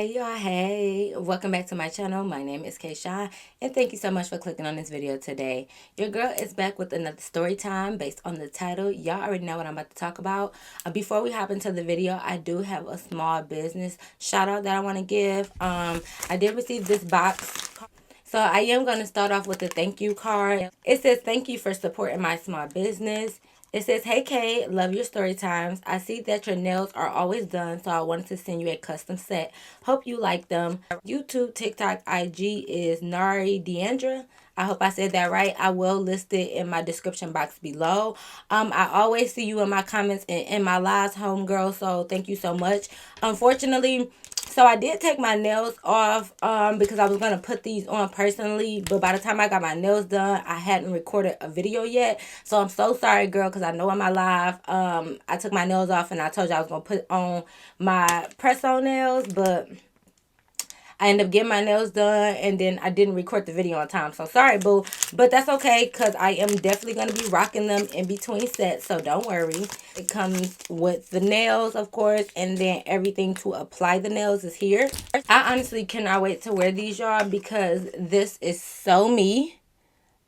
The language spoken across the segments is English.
Hey y'all, hey, welcome back to my channel. My name is Kayshawn and thank you so much for clicking on this video today. Your girl is back with another story time based on the title. Y'all already know what I'm about to talk about. Before we hop into the video, I do have a small business shout out that I want to give. I did receive this box. So I am going to start off with a thank you card. It says, thank you for supporting my small business. It says, hey Kay, love your story times. I see that your nails are always done, so I wanted to send you a custom set. Hope you like them. YouTube, TikTok, IG is Nari Deandra. I hope I said that right. I will list it in my description box below. I always see you in my comments and in my lives, homegirl, so thank you so much. Unfortunately, so I did take my nails off because I was going to put these on personally. But by the time I got my nails done, I hadn't recorded a video yet. So I'm so sorry, girl, because I know in my live, I took my nails off and I told you I was going to put on my press-on nails. But I ended up getting my nails done and then I didn't record the video on time. So sorry, boo. But that's okay because I am definitely going to be rocking them in between sets. So don't worry. It comes with the nails, of course, and then everything to apply the nails is here. I honestly cannot wait to wear these, y'all, because this is so me.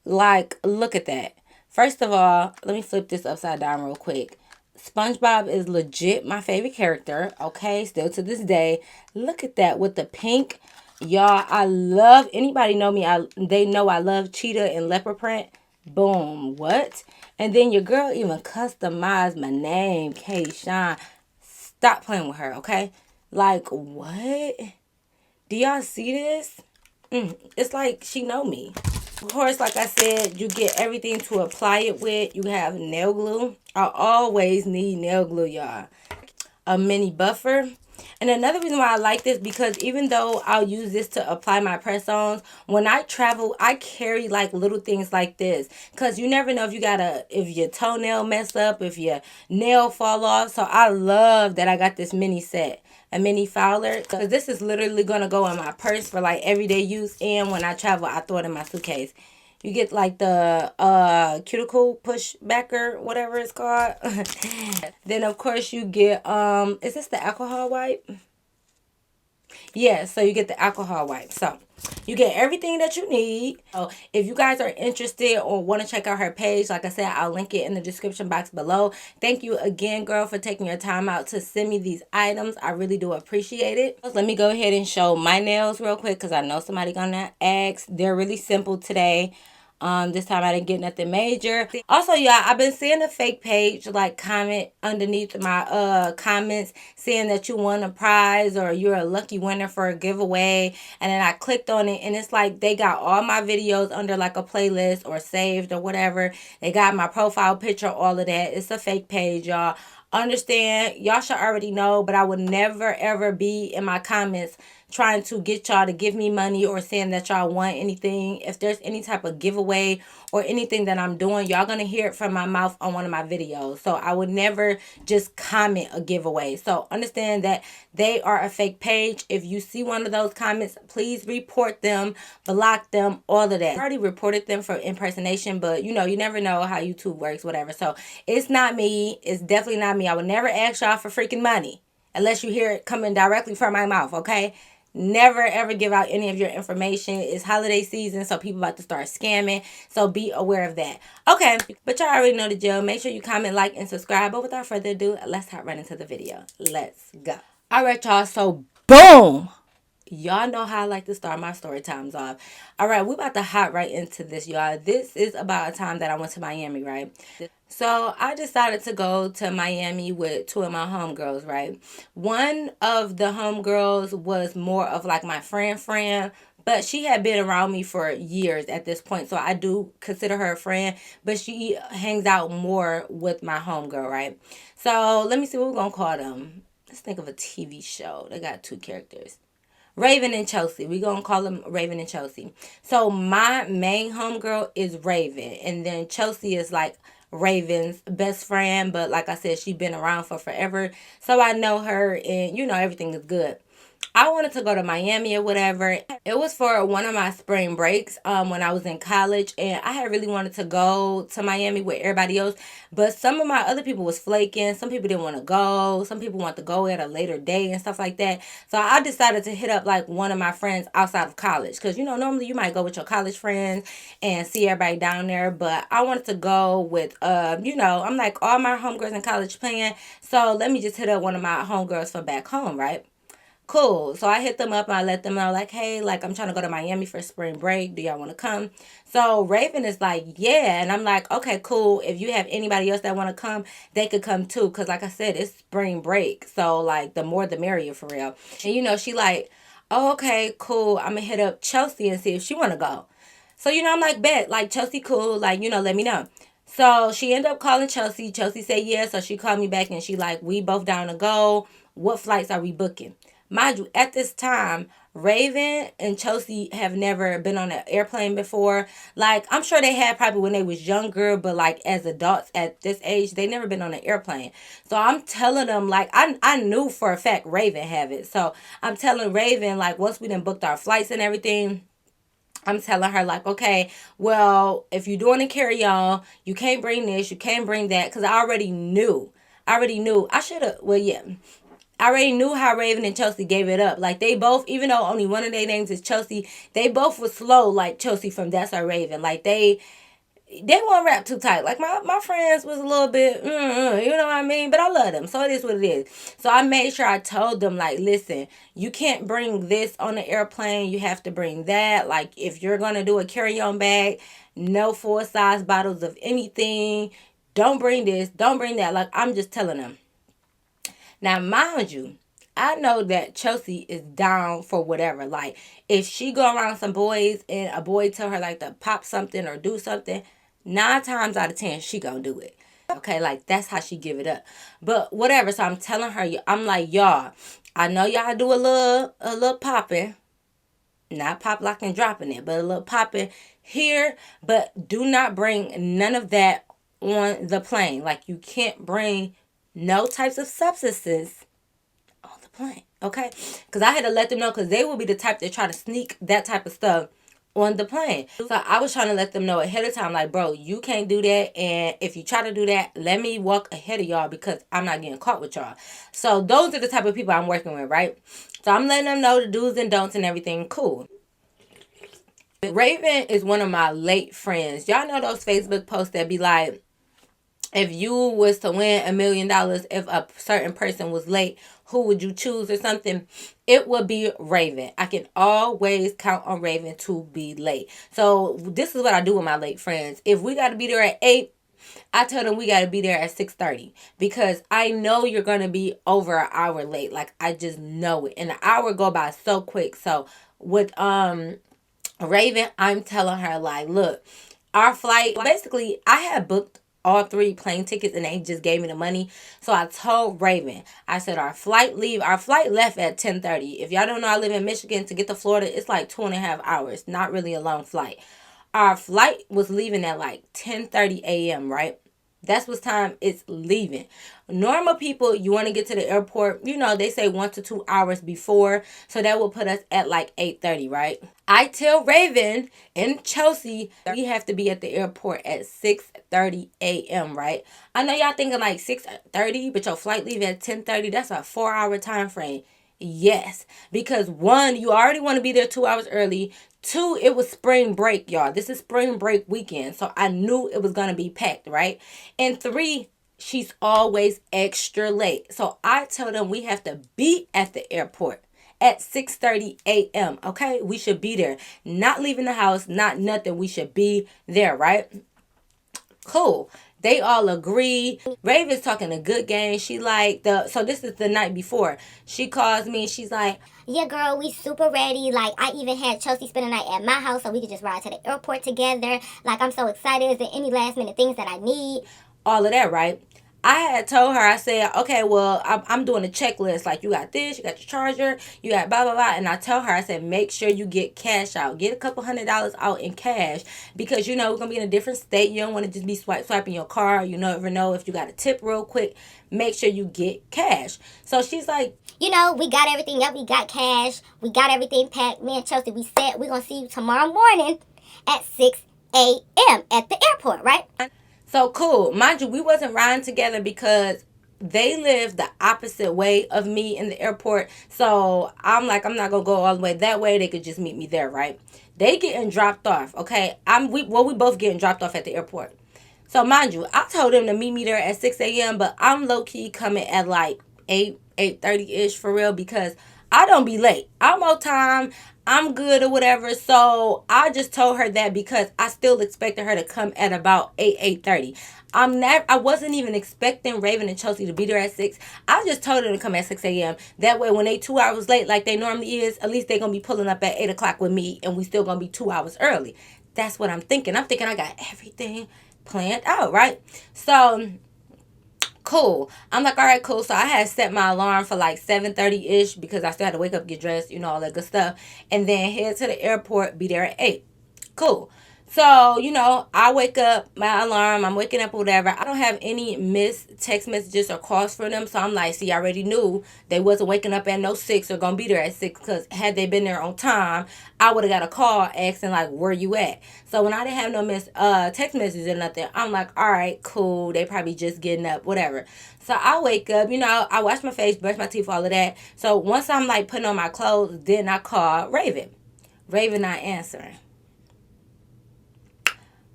Like, look at that. First of all, let me flip this upside down real quick. SpongeBob is legit my favorite character, okay? Still to this day. Look at that with the pink. Y'all, I love, anybody know me, they know I love cheetah and leopard print. Boom, what? And then your girl even customized my name, Kayshawn. Stop playing with her, okay? Like, what? Do y'all see this? It's like she know me. Of course, like I said, you get everything to apply it with. You have nail glue. I always need nail glue, y'all. A mini buffer. And another reason why I like this, because even though I'll use this to apply my press-ons, when I travel, I carry like little things like this. Because you never know if your toenail mess up, if your nail fall off. So I love that I got this mini set. A mini filer, because this is literally going to go in my purse for like everyday use, and when I travel I throw it in my suitcase. You get like the cuticle push backer, whatever it's called. Then of course you get is this the alcohol wipe? Yeah, so you get the alcohol wipe. So you get everything that you need. So if you guys are interested or want to check out her page, like I said, I'll link it in the description box below. Thank you again, girl, for taking your time out to send me these items. I really do appreciate it. Let me go ahead and show my nails real quick because I know somebody gonna ask. They're really simple today. This time I didn't get nothing major. Also, y'all, I've been seeing a fake page like comment underneath my comments saying that you won a prize or you're a lucky winner for a giveaway. And then I clicked on it and it's like they got all my videos under like a playlist or saved or whatever. They got my profile picture, all of that. It's a fake page, y'all. Understand, y'all should already know, but I would never ever be in my comments trying to get y'all to give me money or saying that y'all want anything. If there's any type of giveaway or anything that I'm doing, y'all gonna hear it from my mouth on one of my videos. So I would never just comment a giveaway. So understand that they are a fake page. If you see one of those comments, please report them, block them, all of that. I already reported them for impersonation, but you know, you never know how YouTube works, whatever. So it's not me. It's definitely not me. I would never ask y'all for freaking money unless you hear it coming directly from my mouth, okay? Never ever give out any of your information. It's holiday season, so people about to start scamming. So be aware of that. Okay, but y'all already know the drill. Make sure you comment, like, and subscribe. But without further ado, let's hop right into the video. Let's go. All right, y'all. So boom. Y'all know how I like to start my story times off. All right, we about to hop right into this, y'all. This is about a time that I went to Miami, right? So I decided to go to Miami with two of my homegirls, right? One of the homegirls was more of like my friend, but she had been around me for years at this point. So I do consider her a friend, but she hangs out more with my homegirl, right? So let me see what we're going to call them. Let's think of a TV show. They got two characters. Raven and Chelsea. We're going to call them Raven and Chelsea. So my main homegirl is Raven. And then Chelsea is like Raven's best friend. But like I said, she's been around for forever. So I know her and, you know, everything is good. I wanted to go to Miami or whatever. It was for one of my spring breaks when I was in college, and I had really wanted to go to Miami with everybody else, but some of my other people was flaking. Some people didn't want to go. Some people want to go at a later day and stuff like that. So I decided to hit up like one of my friends outside of college, because you know normally you might go with your college friends and see everybody down there, but I wanted to go with I'm like all my homegirls in college playing, so let me just hit up one of my homegirls from back home, right? Cool. So I hit them up and I let them know, like, hey, like, I'm trying to go to Miami for spring break. Do y'all want to come? So Raven is like, yeah. And I'm like, okay, cool. If you have anybody else that want to come, they could come too. Because, like I said, it's spring break. So, like, the more the merrier for real. And, she like, oh, okay, cool. I'm going to hit up Chelsea and see if she want to go. So, I'm like, bet. Like, Chelsea, cool. Like, let me know. So she ended up calling Chelsea. Chelsea said yes. So she called me back and she like, we both down to go. What flights are we booking? Mind you, at this time, Raven and Chelsea have never been on an airplane before. Like, I'm sure they had probably when they was younger, but like as adults at this age, they never been on an airplane. So I'm telling them, like, I knew for a fact Raven have it. So I'm telling Raven, like, once we done booked our flights and everything, I'm telling her, like, okay, well, if you're doing a carry-on, you can't bring this, you can't bring that, because I already knew. I should have, well, yeah. I already knew how Raven and Chelsea gave it up. Like, they both, even though only one of their names is Chelsea, they both were slow like Chelsea from That's Our Raven. Like, they won't rap too tight. Like, my friends was a little bit, you know what I mean? But I love them, so it is what it is. So I made sure I told them, like, listen, you can't bring this on the airplane. You have to bring that. Like, if you're going to do a carry-on bag, no full-size bottles of anything. Don't bring this. Don't bring that. Like, I'm just telling them. Now, mind you, I know that Chelsea is down for whatever. Like, if she go around some boys and a boy tell her, like, to pop something or do something, 9 times out of 10, she gonna do it. Okay, like, that's how she give it up. But whatever, so I'm telling her, I'm like, y'all, I know y'all do a little popping. Not pop locking dropping it, but a little popping here. But do not bring none of that on the plane. Like, you can't bring no types of substances on the plane, okay? Because I had to let them know, because they will be the type that try to sneak that type of stuff on the plane. So I was trying to let them know ahead of time, like, bro, you can't do that. And if you try to do that, let me walk ahead of y'all, because I'm not getting caught with y'all. So those are the type of people I'm working with, right? So I'm letting them know the do's and don'ts and everything. Cool. Raven is one of my late friends. Y'all know those Facebook posts that be like, if you was to win $1 million, if a certain person was late, who would you choose or something? It would be Raven. I can always count on Raven to be late. So this is what I do with my late friends. If we got to be there at 8, I tell them we got to be there at 6:30, because I know you're going to be over an hour late. Like, I just know it. And an hour go by so quick. So with Raven, I'm telling her, like, look, our flight, basically, I had booked all 3 plane tickets and they just gave me the money. So I told Raven, I said, our flight left at 10:30. If y'all don't know, I live in Michigan. To get to Florida, it's like 2.5 hours. Not really a long flight. Our flight was leaving at like 10:30 a.m., right? That's what time it's leaving. Normal people, you want to get to the airport, they say 1 to 2 hours before. So that will put us at like 8:30, right? I tell Raven and Chelsea we have to be at the airport at 6:30 a.m., right? I know y'all thinking like 6:30, but your flight leave at 10:30. That's a 4-hour time frame. Yes, because 1, you already want to be there 2 hours early. 2, it was spring break, y'all. This is spring break weekend, so I knew it was going to be packed, right? And 3, she's always extra late. So I tell them we have to be at the airport at 6:30 a.m., okay? We should be there. Not leaving the house, not nothing. We should be there, right? Cool. They all agree. Raven's talking a good game. She like so this is the night before. She calls me and she's like, yeah, girl, we super ready. Like, I even had Chelsea spend the night at my house so we could just ride to the airport together. Like, I'm so excited. Is there any last minute things that I need? All of that, right? I had told her, I said, okay, well, I'm doing a checklist. Like, you got this, you got your charger, you got blah, blah, blah. And I tell her, I said, make sure you get cash out. Get a couple $100 out in cash because, you know, we're going to be in a different state. You don't want to just be swiping your card. You never know if you got a tip real quick. Make sure you get cash. So she's like, you know, we got everything up. We got cash. We got everything packed. Me and Chelsea, we said we're going to see you tomorrow morning at 6 a.m. at the airport, right? So cool. Mind you, we wasn't riding together because they live the opposite way of me in the airport. So I'm like, I'm not gonna go all the way that way. They could just meet me there, right? They getting dropped off. Okay. We both getting dropped off at the airport. So mind you, I told them to meet me there at 6 a.m. But I'm low key coming at like 8:30 ish for real because I don't be late. I'm on time. I'm good or whatever. So I just told her that because I still expected her to come at about 8:30. I wasn't even expecting Raven and Chelsea to be there at 6. I just told them to come at 6 a.m. That way when they 2 hours late like they normally is, at least they gonna be pulling up at 8 o'clock with me and we still gonna be 2 hours early. That's what I'm thinking. I'm thinking I got everything planned out, right? So cool. I'm like, all right, cool. So I had set my alarm for like 7:30 ish because I still had to wake up, get dressed, you know, all that good stuff, and then head to the airport, be there at 8. Cool. So, you know, I wake up, my alarm, I'm waking up or whatever. I don't have any missed text messages or calls from them. So I'm like, see, I already knew they wasn't waking up at no 6 or going to be there at 6 because had they been there on time, I would have got a call asking, like, where you at? So when I didn't have no missed text messages or nothing, I'm like, all right, cool. They probably just getting up, whatever. So I wake up, you know, I wash my face, brush my teeth, all of that. So once I'm, like, putting on my clothes, then I call Raven. Raven not answering.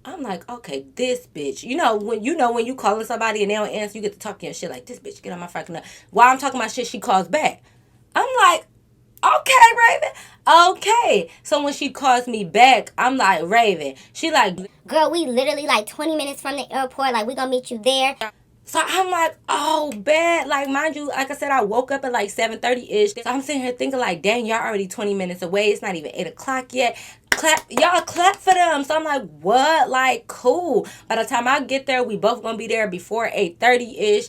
I'm like, okay, this bitch. When you calling somebody and they don't answer, you get to talking your shit like, this bitch, get on my fucking up. While I'm talking my shit, she calls back. I'm like, okay, Raven. Okay. So when she calls me back, I'm like, Raven. She like, girl, we literally like 20 minutes from the airport. Like, we gonna meet you there. So I'm like, oh, bad. Like, mind you, like I said, I woke up at like 7:30-ish. So I'm sitting here thinking like, dang, y'all already 20 minutes away. It's not even 8 o'clock yet. Y'all clap for them. So I'm like, what? Like, cool. By the time I get there, we both gonna be there before 8:30-ish.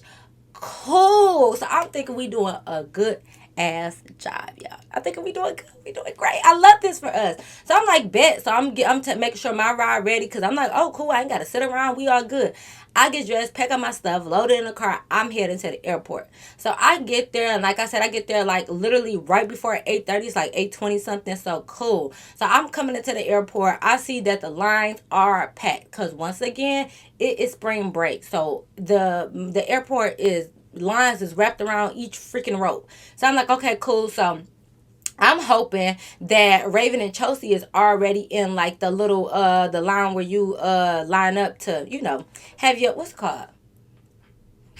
Cool. So I'm thinking we doing a good ass job, y'all. I think we doing good. We doing great. I love this for us. So I'm like, bet. So I'm making sure my ride ready because I'm like, oh, cool. I ain't got to sit around. We all good. I get dressed, pack up my stuff, load it in the car. I'm heading to the airport. So I get there, and like I said, I get there like literally right before 8:30. It's like 8:20 something. So cool. So I'm coming into the airport. I see that the lines are packed because once again, it is spring break. So the airport lines is wrapped around each freaking rope. So I'm like, okay, cool. So I'm hoping that Raven and Chelsea is already in like the little the line where you line up to, have your what's it called?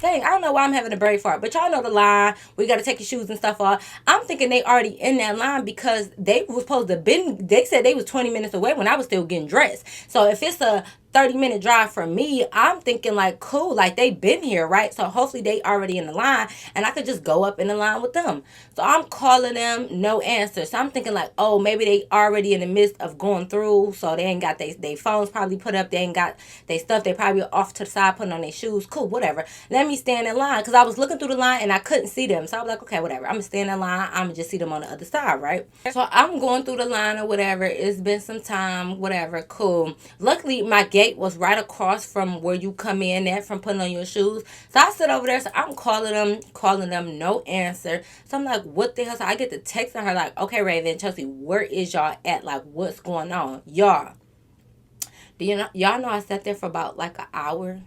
Dang, I don't know why I'm having a brain fart, but y'all know the line. We got to take your shoes and stuff off. I'm thinking they already in that line because they was supposed to been. They said they was 20 minutes away when I was still getting dressed. So if it's a 30-minute drive from me, I'm thinking like, cool, like they been here, right? So hopefully they already in the line and I could just go up in the line with them. So I'm calling them, no answer. So I'm thinking like, oh, maybe they already in the midst of going through, so they ain't got they phones probably put up, they ain't got they stuff, they probably off to the side putting on their shoes. Cool, whatever. Let me stand in line because I was looking through the line and I couldn't see them. So I was like, okay, whatever. I'm gonna stand in line. I'm gonna just see them on the other side, right? So I'm going through the line or whatever. It's been some time, whatever. Cool. Luckily, my gate was right across from where you come in at from putting on your shoes. So I sit over there. So I'm calling them, no answer. So I'm like, what the hell? So I get the text on her like, okay, Raven, Chelsea, where is y'all at? Like, what's going on? Y'all know I sat there for about like an hour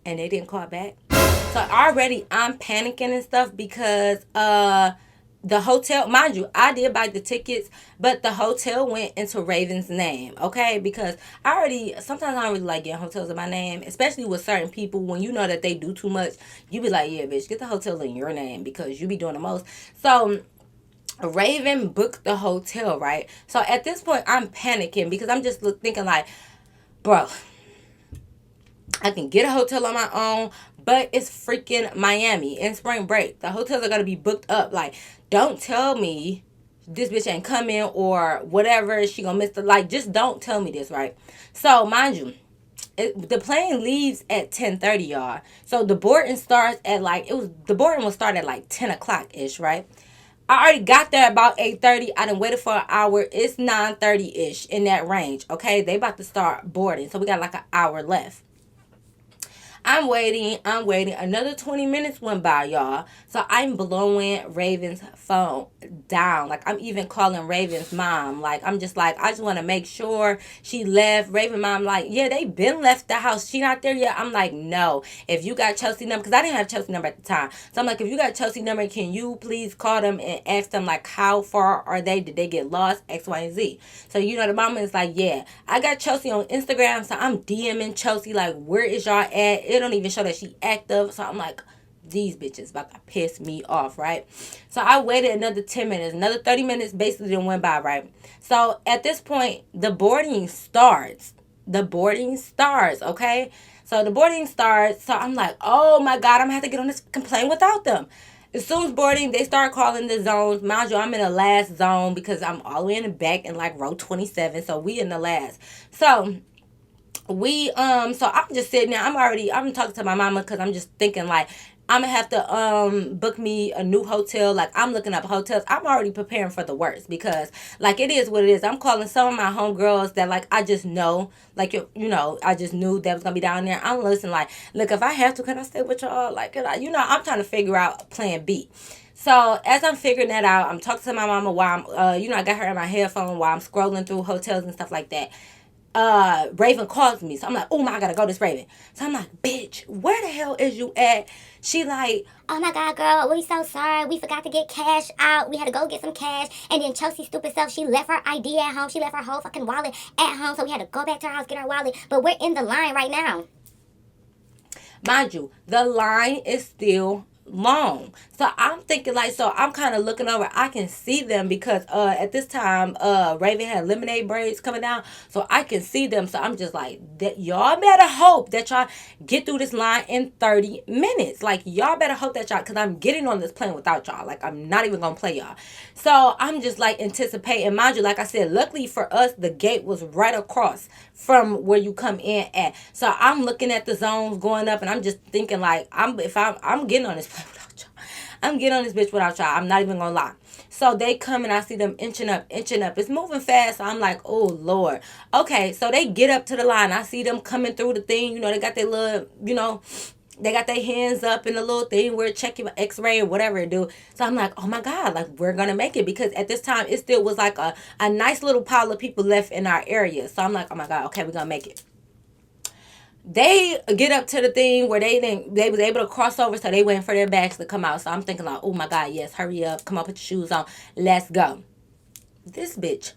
and they didn't call back. So already I'm panicking and stuff because the hotel, mind you, I did buy the tickets, but the hotel went into Raven's name, okay? Because sometimes I don't really like getting hotels in my name, especially with certain people. When you know that they do too much, you be like, yeah, bitch, get the hotel in your name because you be doing the most. So Raven booked the hotel, right? So at this point, I'm panicking because I'm just thinking like, bro, I can get a hotel on my own, but it's freaking Miami in spring break. The hotels are going to be booked up. Like, don't tell me this bitch ain't coming or whatever. She going to miss just don't tell me this, right? So, mind you, the plane leaves at 10:30, y'all. So the boarding starts at like, the boarding will start at like 10 o'clock ish, right? I already got there about 8:30. I done waited for an hour. It's 9:30 ish, in that range. Okay, they about to start boarding, so we got like an hour left. I'm waiting. I'm waiting. Another 20 minutes went by, y'all. So I'm blowing Raven's phone down. Like, I'm even calling Raven's mom. Like, I'm just like, I just want to make sure she left. Raven mom, like, yeah, they been left the house. She not there yet. I'm like, no. If you got Chelsea number, because I didn't have Chelsea number at the time. So I'm like, if you got Chelsea number, can you please call them and ask them, like, how far are they? Did they get lost? X, Y, and Z. So, you know, the mama is like, yeah, I got Chelsea on Instagram. So I'm DMing Chelsea, like, where is y'all at? It don't even show that she active. So I'm like, these bitches about to piss me off, right? So I waited another 10 minutes. Another 30 minutes basically then went by, right? So at this point, the boarding starts. The boarding starts, okay? So the boarding starts. So I'm like, oh my God, I'm going to have to get on this complaint without them. As soon as boarding, they start calling the zones. Mind you, I'm in the last zone because I'm all the way in the back in like row 27. So we in the last. So so I'm just sitting there. I'm talking to my mama because I'm just thinking like, I'm gonna have to book me a new hotel. Like, I'm looking up hotels. I'm already preparing for the worst because like, it is what it is. I'm calling some of my homegirls that like I just know, like, I just knew that was gonna be down there. I'm listening like, look, if I have to, can I stay with y'all? Like, I'm trying to figure out plan B. So as I'm figuring that out, I'm talking to my mama while I'm I got her in my headphone while I'm scrolling through hotels and stuff like that. Raven calls me. So I'm like, oh my, I gotta go, this Raven. So I'm like, bitch, where the hell is you at? She like, oh my God, girl, we so sorry. We forgot to get cash out. We had to go get some cash. And then Chelsea's stupid self, she left her ID at home. She left her whole fucking wallet at home. So we had to go back to her house, get her wallet. But we're in the line right now. mind you, the line is still long. So I'm thinking like, so I'm kind of looking over. I can see them because at this time Raven had lemonade braids coming down, so I can see them. So I'm just like, that y'all better hope that y'all get through this line in 30 minutes. Like, y'all better hope that y'all, because I'm getting on this plane without y'all. Like, I'm not even gonna play y'all. So I'm just like anticipating. Mind you, like I said, luckily for us, the gate was right across from where you come in at. So I'm looking at the zones going up, and I'm just thinking like, I'm getting on this plane without y'all. I'm getting on this bitch without y'all. I'm not even gonna lie. So they come and I see them inching up, inching up. It's moving fast. So I'm like, oh Lord. Okay, so they get up to the line. I see them coming through the thing. They got their little, they got their hands up in the little thing where checking x-ray or whatever it do. So I'm like, oh my God, like, we're gonna make it, because at this time it still was like a nice little pile of people left in our area. So I'm like, oh my God, okay, we're gonna make it. They get up to the thing where they was able to cross over, so they waiting for their bags to come out. So I'm thinking like, oh my God, yes, hurry up, come on, put your shoes on, let's go. This bitch,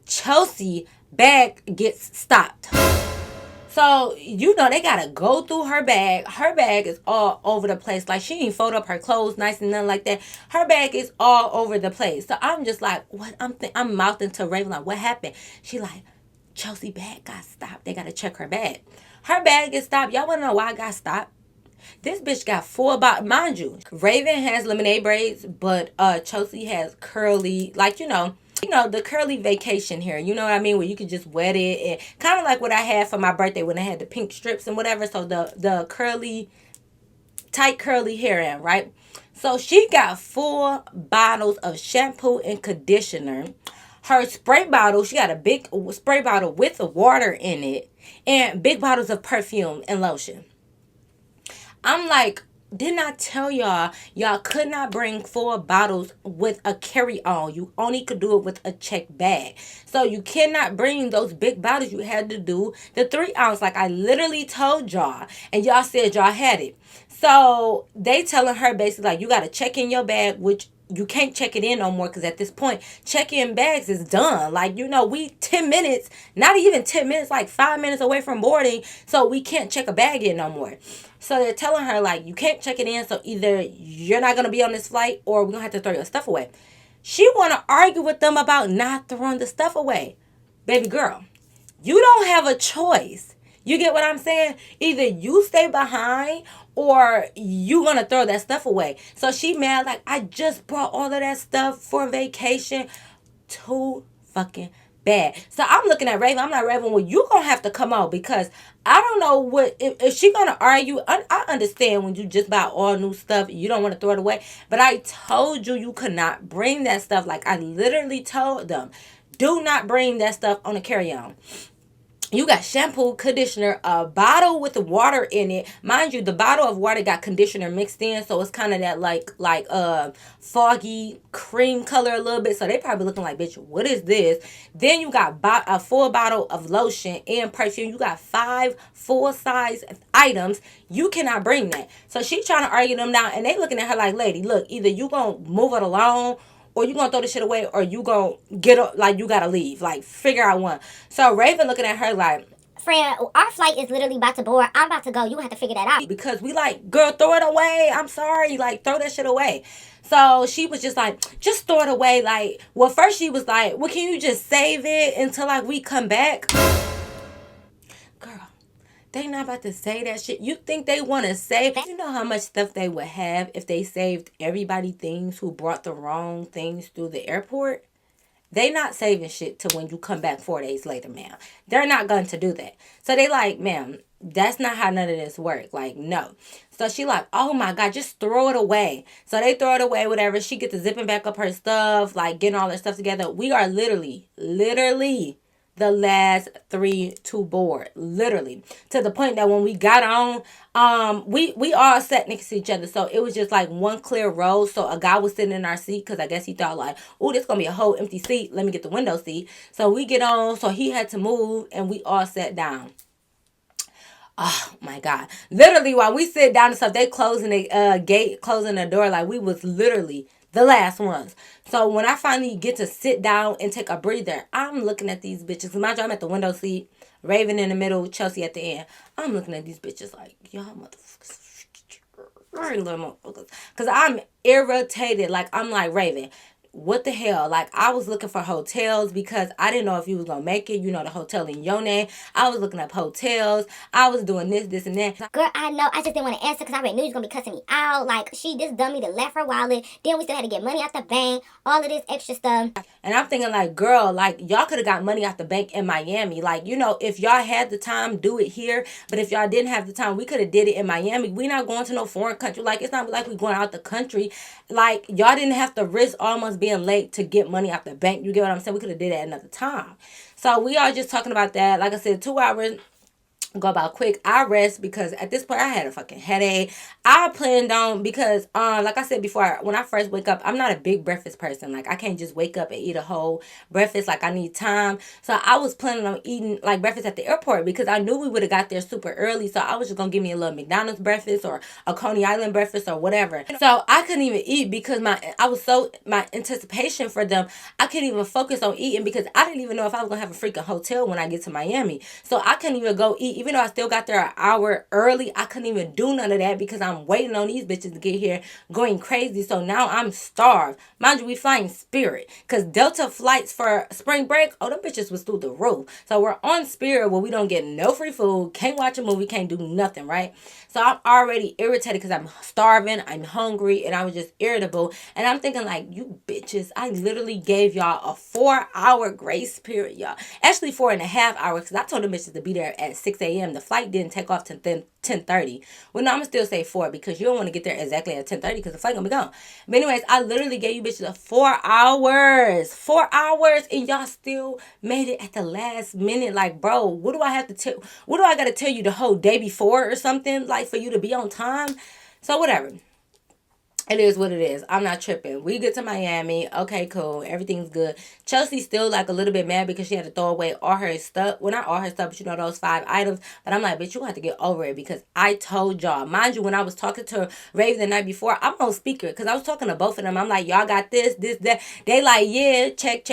Chelsea, bag gets stopped. So, they gotta go through her bag. Her bag is all over the place. Like, she didn't fold up her clothes nice and nothing like that. Her bag is all over the place. So I'm just like, what? I'm mouthing to Raven like, what happened? She like, Chelsea bag got stopped. They gotta check her bag. Her bag gets stopped. Y'all wanna know why I got stopped? This bitch got 4 bottles. Mind you, Raven has lemonade braids, but Chelsea has curly, like, the curly vacation hair. You know what I mean? Where you could just wet it, and kind of like what I had for my birthday when I had the pink strips and whatever. So the curly, tight curly hair in, right? So she got 4 bottles of shampoo and conditioner. Her spray bottle, she got a big spray bottle with the water in it, and big bottles of perfume and lotion. I'm like, didn't I tell y'all could not bring 4 bottles with a carry-on. You only could do it with a checked bag. So you cannot bring those big bottles. You had to do the 3-ounce, like I literally told y'all. And y'all said y'all had it. So they telling her basically like, you got to check in your bag, which you can't check it in no more, because at this point, check-in bags is done. Like, we 10 minutes, not even 10 minutes, like 5 minutes away from boarding, so we can't check a bag in no more. So they're telling her, like, you can't check it in, so either you're not going to be on this flight, or we're going to have to throw your stuff away. She want to argue with them about not throwing the stuff away. Baby girl, you don't have a choice. You get what I'm saying? Either you stay behind, or you gonna throw that stuff away. So she mad like, I just brought all of that stuff for vacation. Too fucking bad. So I'm looking at Raven. I'm like, Raven, well, you gonna have to come on, because I don't know what if she gonna argue. I understand when you just buy all new stuff, you don't want to throw it away. But I told you could not bring that stuff. Like I literally told them, do not bring that stuff on a carry on. You got shampoo, conditioner, a bottle with the water in it. Mind you, the bottle of water got conditioner mixed in, so it's kind of that foggy cream color a little bit. So they probably looking like, bitch, what is this? Then you got a full bottle of lotion and perfume. You got 5 full size items. You cannot bring that. So she trying to argue them down, and they looking at her like, lady, look, either you gonna move it along, or you gonna throw this shit away, or you gonna get up, like you gotta leave. Like figure out one. So Raven looking at her like, friend, our flight is literally about to board. I'm about to go. You have to figure that out. because we like, girl, throw it away. I'm sorry, like throw that shit away. So she was just like, just throw it away. Like, well, first she was like, well, can you just save it until like we come back? Girl, they not about to say that shit. You think they want to save? You know how much stuff they would have if they saved everybody things who brought the wrong things through the airport? They not saving shit to when you come back 4 days later, ma'am. They're not going to do that. So they like, ma'am, that's not how none of this work. Like, no. So she like, oh my God, just throw it away. So they throw it away, whatever. She gets to zipping back up her stuff, like getting all her stuff together. We are literally the last 3 to board, literally, to the point that when we got on, we all sat next to each other, so it was just like one clear row. So a guy was sitting in our seat because I guess he thought like, oh, this gonna be a whole empty seat, let me get the window seat. So we get on, so he had to move and we all sat down. Oh my God. Literally while we sit down and stuff, they closing the gate, closing the door, like we was literally the last ones. So when I finally get to sit down and take a breather, I'm looking at these bitches. Mind you, I'm at the window seat, Raven in the middle, Chelsea at the end. I'm looking at these bitches like, y'all motherfuckers. Little motherfuckers. Because I'm irritated. Like, I'm like, Raven, what the hell? Like, I was looking for hotels because I didn't know if you was gonna make it. You know, the hotel in your name. I was looking up hotels. I was doing this, and that. Girl, I know. I just didn't want to answer because I already knew you was going to be cussing me out. Like, this dummy that left her wallet. Then we still had to get money out the bank. All of this extra stuff. And I'm thinking like, girl, like y'all could have got money out the bank in Miami. Like, you know, if y'all had the time, do it here. But if y'all didn't have the time, we could have did it in Miami. We not going to no foreign country. Like, it's not like we going out the country. Like, y'all didn't have to risk almost being late to get money out the bank. You get what I'm saying? We could have did that another time. So we are just talking about that. Like I said, 2 hours go about quick. I rest because at this point I had a fucking headache. I planned on, because like I said before, when I first wake up, I'm not a big breakfast person. Like, I can't just wake up and eat a whole breakfast. Like, I need time. So I was planning on eating like breakfast at the airport because I knew we would have got there super early. So I was just gonna give me a little McDonald's breakfast or a Coney Island breakfast or whatever. So I couldn't even eat because my anticipation for them, I couldn't even focus on eating because I didn't even know if I was gonna have a freaking hotel when I get to Miami. So I couldn't even go eat. Even though I still got there an hour early, I couldn't even do none of that because I'm waiting on these bitches to get here going crazy. So now I'm starved. Mind you, we flying Spirit because Delta flights for spring break, oh, them bitches was through the roof. So we're on Spirit where we don't get no free food, can't watch a movie, can't do nothing, right? So I'm already irritated because I'm starving, I'm hungry, and I was just irritable. And I'm thinking like, you bitches, I literally gave y'all a 4-hour grace period, y'all. Actually 4.5 hours because I told them bitches to be there at 6 a.m. The flight didn't take off till 10:30. Well, no, I'm gonna still say 4 because you don't want to get there exactly at 10:30 because the flight gonna be gone. But anyways, I literally gave you bitches a 4 hours. 4 hours and y'all still made it at the last minute. Like, bro, what do I have to tell? What do I gotta tell you the whole day before or something? Like, for you to be on time? So whatever. It is what it is. I'm not tripping. We get to Miami. Okay, cool. Everything's good. Chelsea's still like a little bit mad because she had to throw away all her stuff. Well, not all her stuff, but you know, those 5 items. But I'm like, bitch, you have to get over it because I told y'all. Mind you, when I was talking to Raven the night before, I'm on speaker because I was talking to both of them. I'm like, y'all got this, that. They like, yeah, check.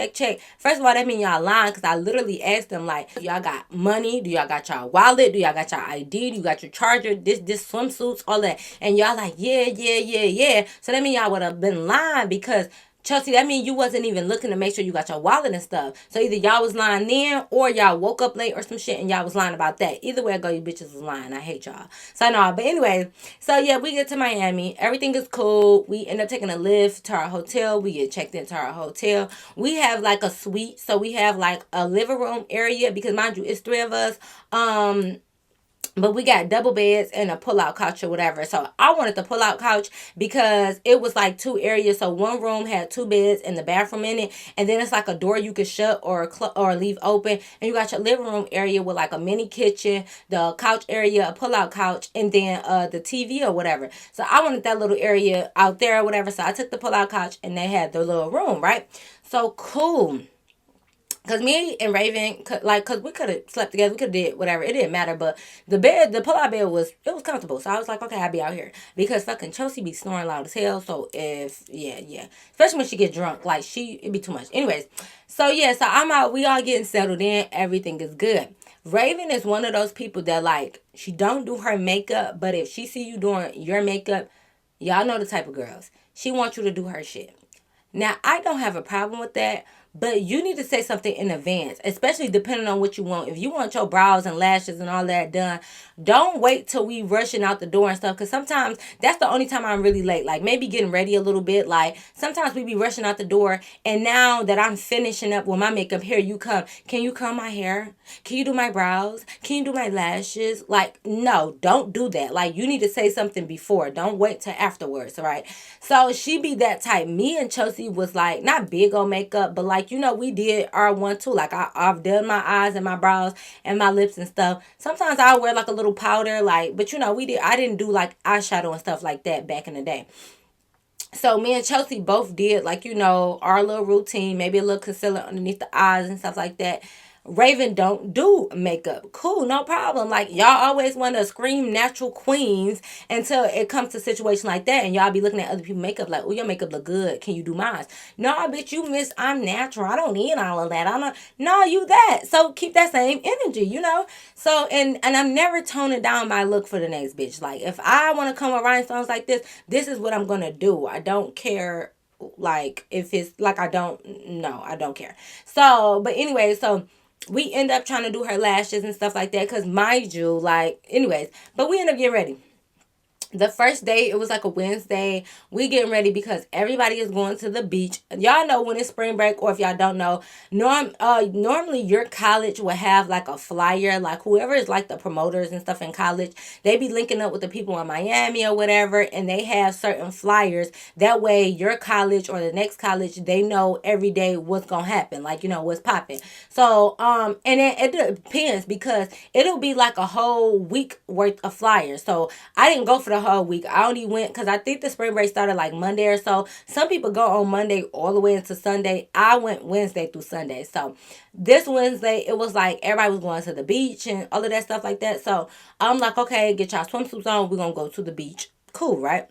First of all, that mean y'all lying because I literally asked them like, y'all got money? Do y'all got y'all wallet? Do y'all got your ID? Do you got your charger? This swimsuits, all that. And y'all like, yeah. So that mean y'all would have been lying because Chelsea, that mean you wasn't even looking to make sure you got your wallet and stuff. So either y'all was lying then or y'all woke up late or some shit and y'all was lying about that. Either way I go, you bitches was lying. I hate y'all. So no, but anyway, so yeah, we get to Miami. Everything is cool. We end up taking a lift to our hotel. We get checked into our hotel. We have like a suite. So we have like a living room area because mind you, it's 3 of us. But we got double beds and a pull-out couch or whatever. So I wanted the pull-out couch because it was like two areas. So one room had two beds and the bathroom in it, and then it's like a door you could shut or leave open. And you got your living room area with like a mini kitchen, the couch area, a pull-out couch, and then the TV or whatever. So I wanted that little area out there or whatever. So I took the pull-out couch, and they had the little room, right? So cool. Cause me and Raven, cause we could have slept together, we could have did whatever. It didn't matter, but the pull-out bed was comfortable. So I was like, okay, I'll be out here because fucking Chelsea be snoring loud as hell. So if yeah, especially when she get drunk, like it'd be too much. Anyways, so yeah, so I'm out. We all getting settled in. Everything is good. Raven is one of those people that like she don't do her makeup, but if she see you doing your makeup, y'all know the type of girls. She wants you to do her shit. Now, I don't have a problem with that, but you need to say something in advance, especially depending on what you want. If you want your brows and lashes and all that done, don't wait till we rushing out the door and stuff, because sometimes that's the only time I'm really late. Like maybe getting ready a little bit. Like sometimes we be rushing out the door, and now that I'm finishing up with my makeup, here you come. Can you comb my hair? Can you do my brows? Can you do my lashes? Like, no, don't do that. Like, you need to say something before. Don't wait till afterwards, all right? So she be that type. Me and Chelsea was like, not big on makeup, but like, we did our one too. Like, I've done my eyes and my brows and my lips and stuff. Sometimes I wear like a little powder, like, but I didn't do like eyeshadow and stuff like that back in the day. So me and Chelsea both did like, our little routine, maybe a little concealer underneath the eyes and stuff like that. Raven don't do makeup. Cool, no problem. Like y'all always want to scream natural queens until it comes to a situation like that, and y'all be looking at other people's makeup like, oh, your makeup look good. Can you do mine? No, bitch, you miss. I'm natural. I don't need all of that. I'm not. No, you that. So keep that same energy. So and I'm never toning down my look for the next bitch. Like if I want to come with rhinestones like this is what I'm gonna do. I don't care. Like if it's like I don't. No, I don't care. So, but anyway, so we end up trying to do her lashes and stuff like that because mind you, like, anyways, but we end up getting ready. The first day, it was like a Wednesday. We getting ready because everybody is going to the beach. Y'all know when it's spring break, or if y'all don't know, normally your college will have like a flyer, like whoever is like the promoters and stuff in college, they be linking up with the people in Miami or whatever, and they have certain flyers. That way, your college or the next college, they know every day what's gonna happen, like what's popping. So, and it depends because it'll be like a whole week worth of flyers. So I didn't go for the whole week. I only went because I think the spring break started like Monday or so. Some people go on Monday all the way into Sunday. I went Wednesday through Sunday. So this Wednesday, it was like everybody was going to the beach and all of that stuff like that. So I'm like, okay, get y'all swimsuits on. We're going to go to the beach. Cool, right?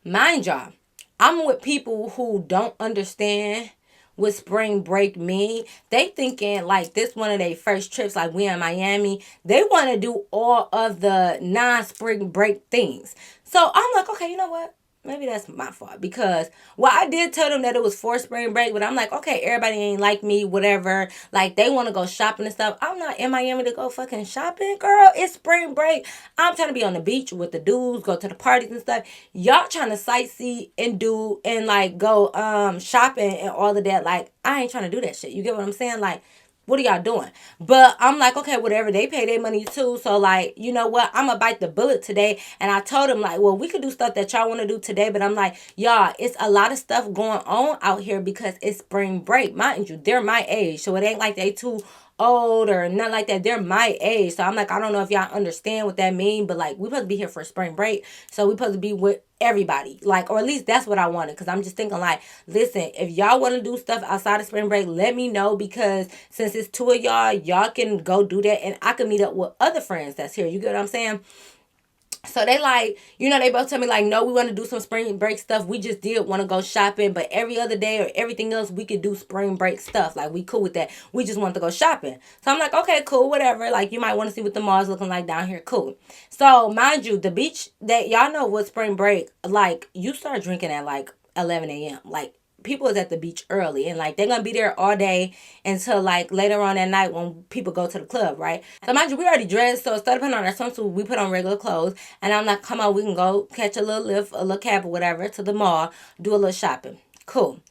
Mind y'all, I'm with people who don't understand what spring break mean. They thinking like this one of their first trips, like we in Miami. They want to do all of the non-spring break things. So I'm like, okay, you know what? Maybe that's my fault because, well, I did tell them that it was for spring break, but I'm like, okay, everybody ain't like me, whatever. Like, they want to go shopping and stuff. I'm not in Miami to go fucking shopping, girl. It's spring break. I'm trying to be on the beach with the dudes, go to the parties and stuff. Y'all trying to sightsee and do and like go shopping and all of that. Like, I ain't trying to do that shit. You get what I'm saying? Like, what are y'all doing? But I'm like, okay, whatever. They pay their money too. So like, you know what? I'm gonna bite the bullet today. And I told them like, well, we could do stuff that y'all want to do today. But I'm like, y'all, it's a lot of stuff going on out here because it's spring break. Mind you, they're my age. So it ain't like they too old or nothing like that. They're my age. So I'm like, I don't know if y'all understand what that means, but like we supposed to be here for spring break. So we supposed to be with everybody. Like, or at least that's what I wanted. Cause I'm just thinking like, listen, if y'all want to do stuff outside of spring break, let me know because since it's two of y'all can go do that and I can meet up with other friends that's here. You get what I'm saying? So they like, they both tell me like, no, we want to do some spring break stuff. We just did want to go shopping, but every other day or everything else, we could do spring break stuff. Like we cool with that. We just want to go shopping. So I'm like, okay, cool, whatever. Like you might want to see what the mall's looking like down here. Cool. So mind you, the beach that y'all know what spring break, like you start drinking at like 11 a.m. Like people is at the beach early and like they're gonna be there all day until like later on at night when people go to the club, right? So mind you, we already dressed, so instead of putting on our swimsuit, we put on regular clothes and I'm like, come on, we can go catch a little lift, a little cab or whatever to the mall, do a little shopping. Cool.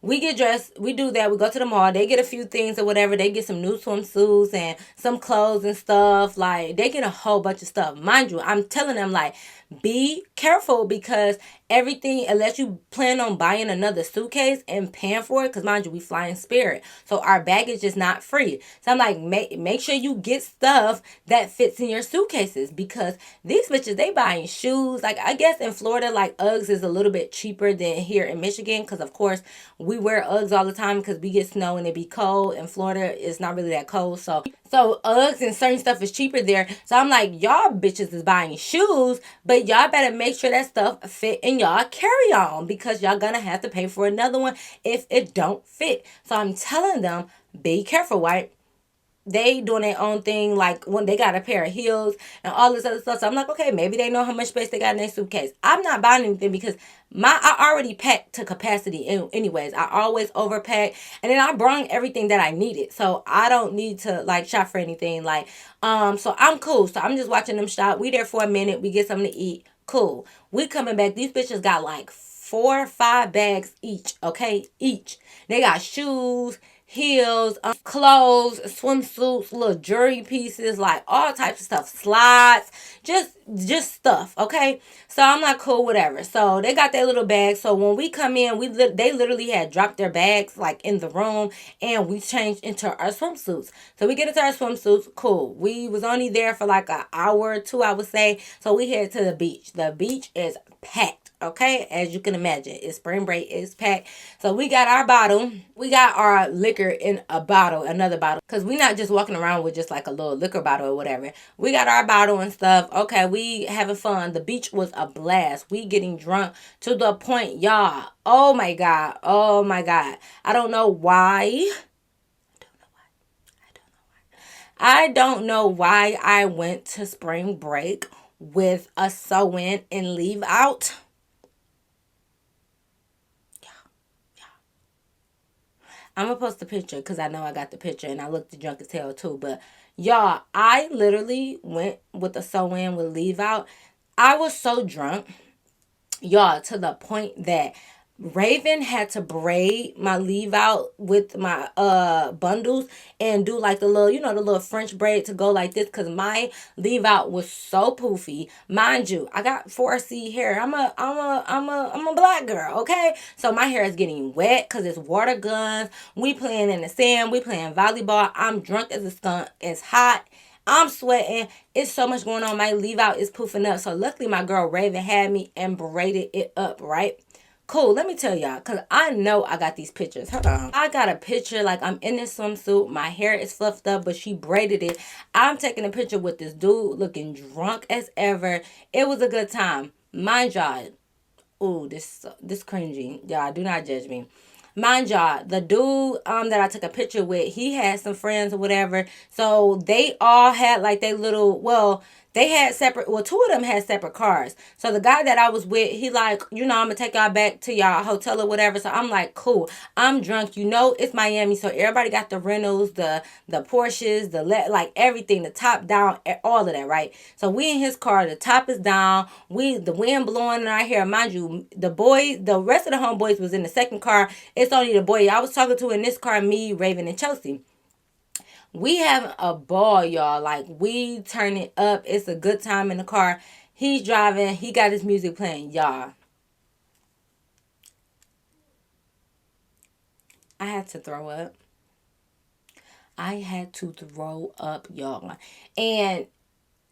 we get dressed, we do that, we go to the mall, they get a few things or whatever, they get some new swimsuits and some clothes and stuff, like they get a whole bunch of stuff. Mind you, I'm telling them like, be careful because everything, unless you plan on buying another suitcase and paying for it, because mind you, we fly in Spirit, so our baggage is not free. So I'm like, make sure you get stuff that fits in your suitcases, because these bitches, they buying shoes. Like, I guess in Florida, like Uggs is a little bit cheaper than here in Michigan, because of course we wear Uggs all the time because we get snow and it be cold. In Florida, it's not really that cold, so Uggs and certain stuff is cheaper there. So I'm like, y'all bitches is buying shoes, but y'all better make sure that stuff fit in y'all carry on, because y'all gonna have to pay for another one if it don't fit. So I'm telling them, be careful, right? They doing their own thing, like when they got a pair of heels and all this other stuff. So I'm like, okay, maybe they know how much space they got in their suitcase. I'm not buying anything because I already packed to capacity anyways. I always overpack, and then I brought everything that I needed, so I don't need to like shop for anything. Like, so I'm cool. So I'm just watching them shop. We there for a minute. We get something to eat. Cool. We coming back. These bitches got like 4 or 5 bags each. Okay, each. They got shoes, heels, clothes, swimsuits, little jewelry pieces, like all types of stuff, slides, just stuff. Okay, so I'm like, cool, whatever. So they got their little bags. So when we come in, they literally had dropped their bags like in the room, and we changed into our swimsuits. So we get into our swimsuits. Cool. We was only there for like an hour or two, I would say. So we head to the beach. The beach is packed. Okay, as you can imagine, it's spring break, it's packed. So we got our bottle, we got our liquor in a bottle, another bottle, because we not just walking around with just like a little liquor bottle or whatever. We got our bottle and stuff. Okay, we having fun. The beach was a blast. We getting drunk to the point, y'all. Oh my god, oh my god. I don't know why. I don't know why I went to spring break with a sew in and leave out. I'm gonna post the picture because I know I got the picture and I looked drunk as hell too. But y'all, I literally went with a sew in with leave out. I was so drunk, y'all, to the point that Raven had to braid my leave out with my bundles and do like the little, the little French braid to go like this, because my leave out was so poofy. Mind you, I got 4C hair. I'm a black girl, okay? So my hair is getting wet because it's water guns. We playing in the sand, we playing volleyball. I'm drunk as a skunk. It's hot. I'm sweating. It's so much going on. My leave out is poofing up. So luckily my girl Raven had me and braided it up, right? Cool, let me tell y'all, because I know I got these pictures. Hold on. I got a picture, like I'm in this swimsuit. My hair is fluffed up, but she braided it. I'm taking a picture with this dude looking drunk as ever. It was a good time. Mind y'all. Ooh, this cringy. Y'all, do not judge me. Mind y'all, the dude that I took a picture with, he had some friends or whatever. So they all had like they little, well, they had separate, well, two of them had separate cars. So the guy that I was with, he like, I'm gonna take y'all back to y'all hotel or whatever. So I'm like, cool. I'm drunk. It's Miami, so everybody got the rentals, the Porsches, like everything, the top down, all of that, right? So we in his car, the top is down. The wind blowing in our hair. Mind you, the rest of the homeboys was in the second car. It's only the boy I was talking to in this car, me, Raven, and Chelsea. We having a ball, y'all. Like, we turn it up. It's a good time in the car. He's driving. He got his music playing, y'all. I had to throw up. I had to throw up, y'all. And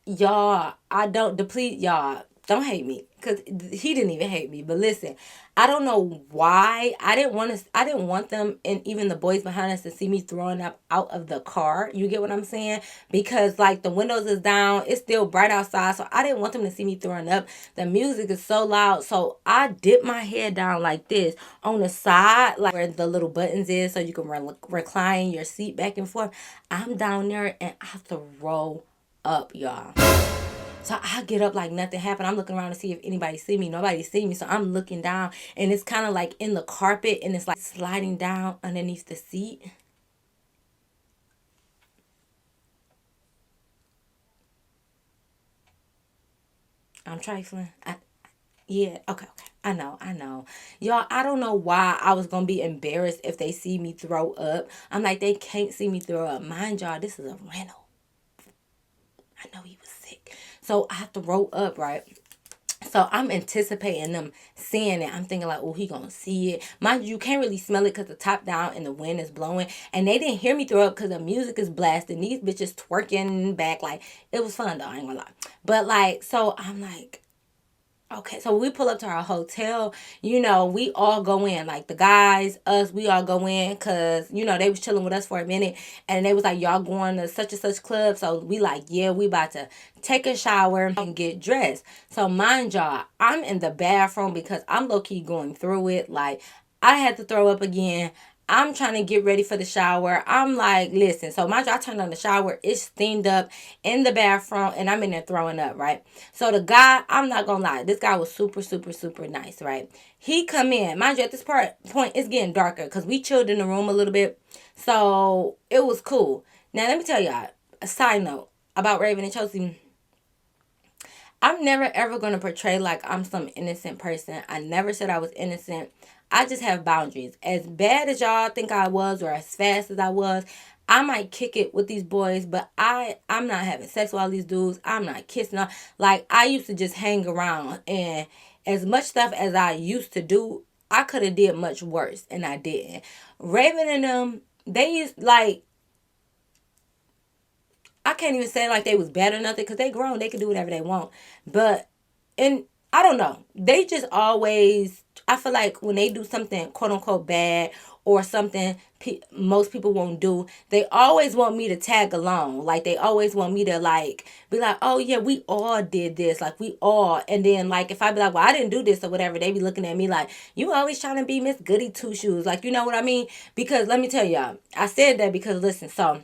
y'all, I don't deplete y'all. Don't hate me, because he didn't even hate me. But listen, I don't know why I didn't want them, and even the boys behind us, to see me throwing up out of the car. You get what I'm saying? Because like the windows is down, it's still bright outside, so I didn't want them to see me throwing up. The music is so loud, so I dip my head down like this on the side, like where the little buttons is, so you can recline your seat back and forth. I'm down there and I throw up, y'all. So I get up like nothing happened. I'm looking around to see if anybody see me. Nobody see me. So I'm looking down, and it's kind of like in the carpet, and it's like sliding down underneath the seat. I'm trifling. Yeah, okay, okay. I know, I know. Y'all, I don't know why I was gonna be embarrassed if they see me throw up. I'm like, they can't see me throw up. Mind y'all, this is a rental. I know he was sick. So I have to roll up, right? So I'm anticipating them seeing it. I'm thinking like, oh, he gonna see it. Mind you, you can't really smell it because the top down and the wind is blowing. And they didn't hear me throw up because the music is blasting. These bitches twerking back. Like, it was fun though, I ain't gonna lie. But like, so I'm like, okay, so we pull up to our hotel. We all go in, like the guys, us, we all go in because they was chilling with us for a minute, and they was like, y'all going to such and such club. So we like, yeah, we about to take a shower and get dressed. So mind y'all, I'm in the bathroom because I'm low key going through it. Like, I had to throw up again. I'm trying to get ready for the shower. I'm like, listen. So mind you, I turned on the shower. It's steamed up in the bathroom, and I'm in there throwing up, right? So the guy, I'm not gonna lie, this guy was super, super, super nice, right? He come in, mind you, at this point, it's getting darker because we chilled in the room a little bit, so it was cool. Now let me tell y'all a side note about Raven and Chelsea. I'm never ever gonna portray like I'm some innocent person. I never said I was innocent. I just have boundaries. As bad as y'all think I was, or as fast as I was, I might kick it with these boys, but I'm not having sex with all these dudes. I'm not kissing them. Like, I used to just hang around, and as much stuff as I used to do, I could have did much worse, and I didn't. Raven and them, they used like, I can't even say like they was bad or nothing because they grown. They can do whatever they want. But, and I don't know. They just always, I feel like when they do something quote unquote bad or something most people won't do, they always want me to tag along. Like, they always want me to like be like, oh yeah, we all did this. Like, we all. And then like, if I be like, well, I didn't do this or whatever, they be looking at me like, you always trying to be Miss Goody Two Shoes. Like, you know what I mean? Because let me tell y'all, I said that because listen, so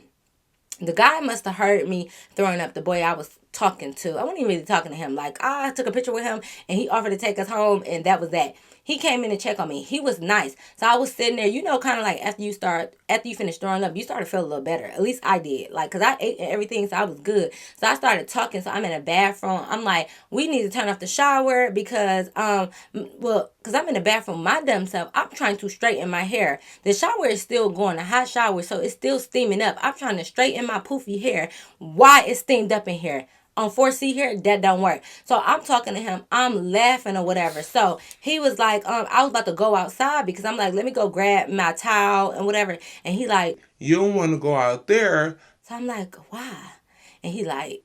the guy must have heard me throwing up the boy I was talking to. I wasn't even really talking to him. Like, I took a picture with him and he offered to take us home, and that was that. He came in to check on me. He was nice. So I was sitting there, kind of like after you finish throwing up, you start to feel a little better. At least I did. Like, cause I ate and everything, so I was good. So I started talking. So I'm in a bathroom. I'm like, we need to turn off the shower because cause I'm in the bathroom my dumb self. I'm trying to straighten my hair. The shower is still going, a hot shower, so it's still steaming up. I'm trying to straighten my poofy hair. Why it's steamed up in here? On 4C here, that don't work. So I'm talking to him. I'm laughing or whatever. So he was like, I was about to go outside because I'm like, let me go grab my towel and whatever. And he like, You don't want to go out there. so I'm like, why? And he like,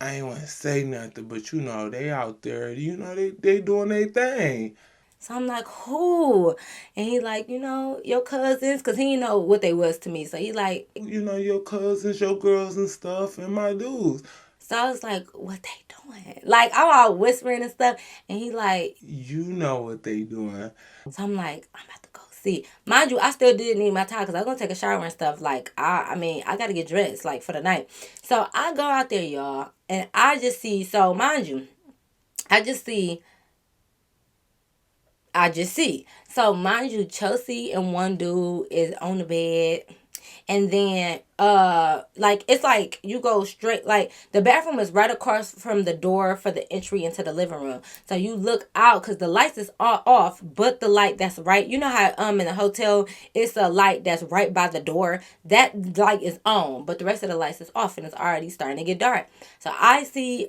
I ain't want to say nothing, but they out there. They doing their thing. so I'm like, who? And he like, your cousins, because he didn't know what they was to me. So he like, Your cousins, your girls and stuff, and my dudes. so I was like, what they doing? Like, I'm all whispering and stuff. And he like, You know what they doing. so I'm like, I'm about to go see. Mind you, I still did need my towel because I was going to take a shower and stuff. Like, I mean, I got to get dressed, like, for the night. So I go out there, y'all, and I just see, so mind you, I just see So mind you, Chelsea and one dude is on the bed. And then like, it's like you go straight, like the bathroom is right across from the door for the entry into the living room. So you look out because the lights is all off, but the light that's right, you know how in the hotel it's a light that's right by the door. That light is on, but the rest of the lights is off, and it's already starting to get dark. So I see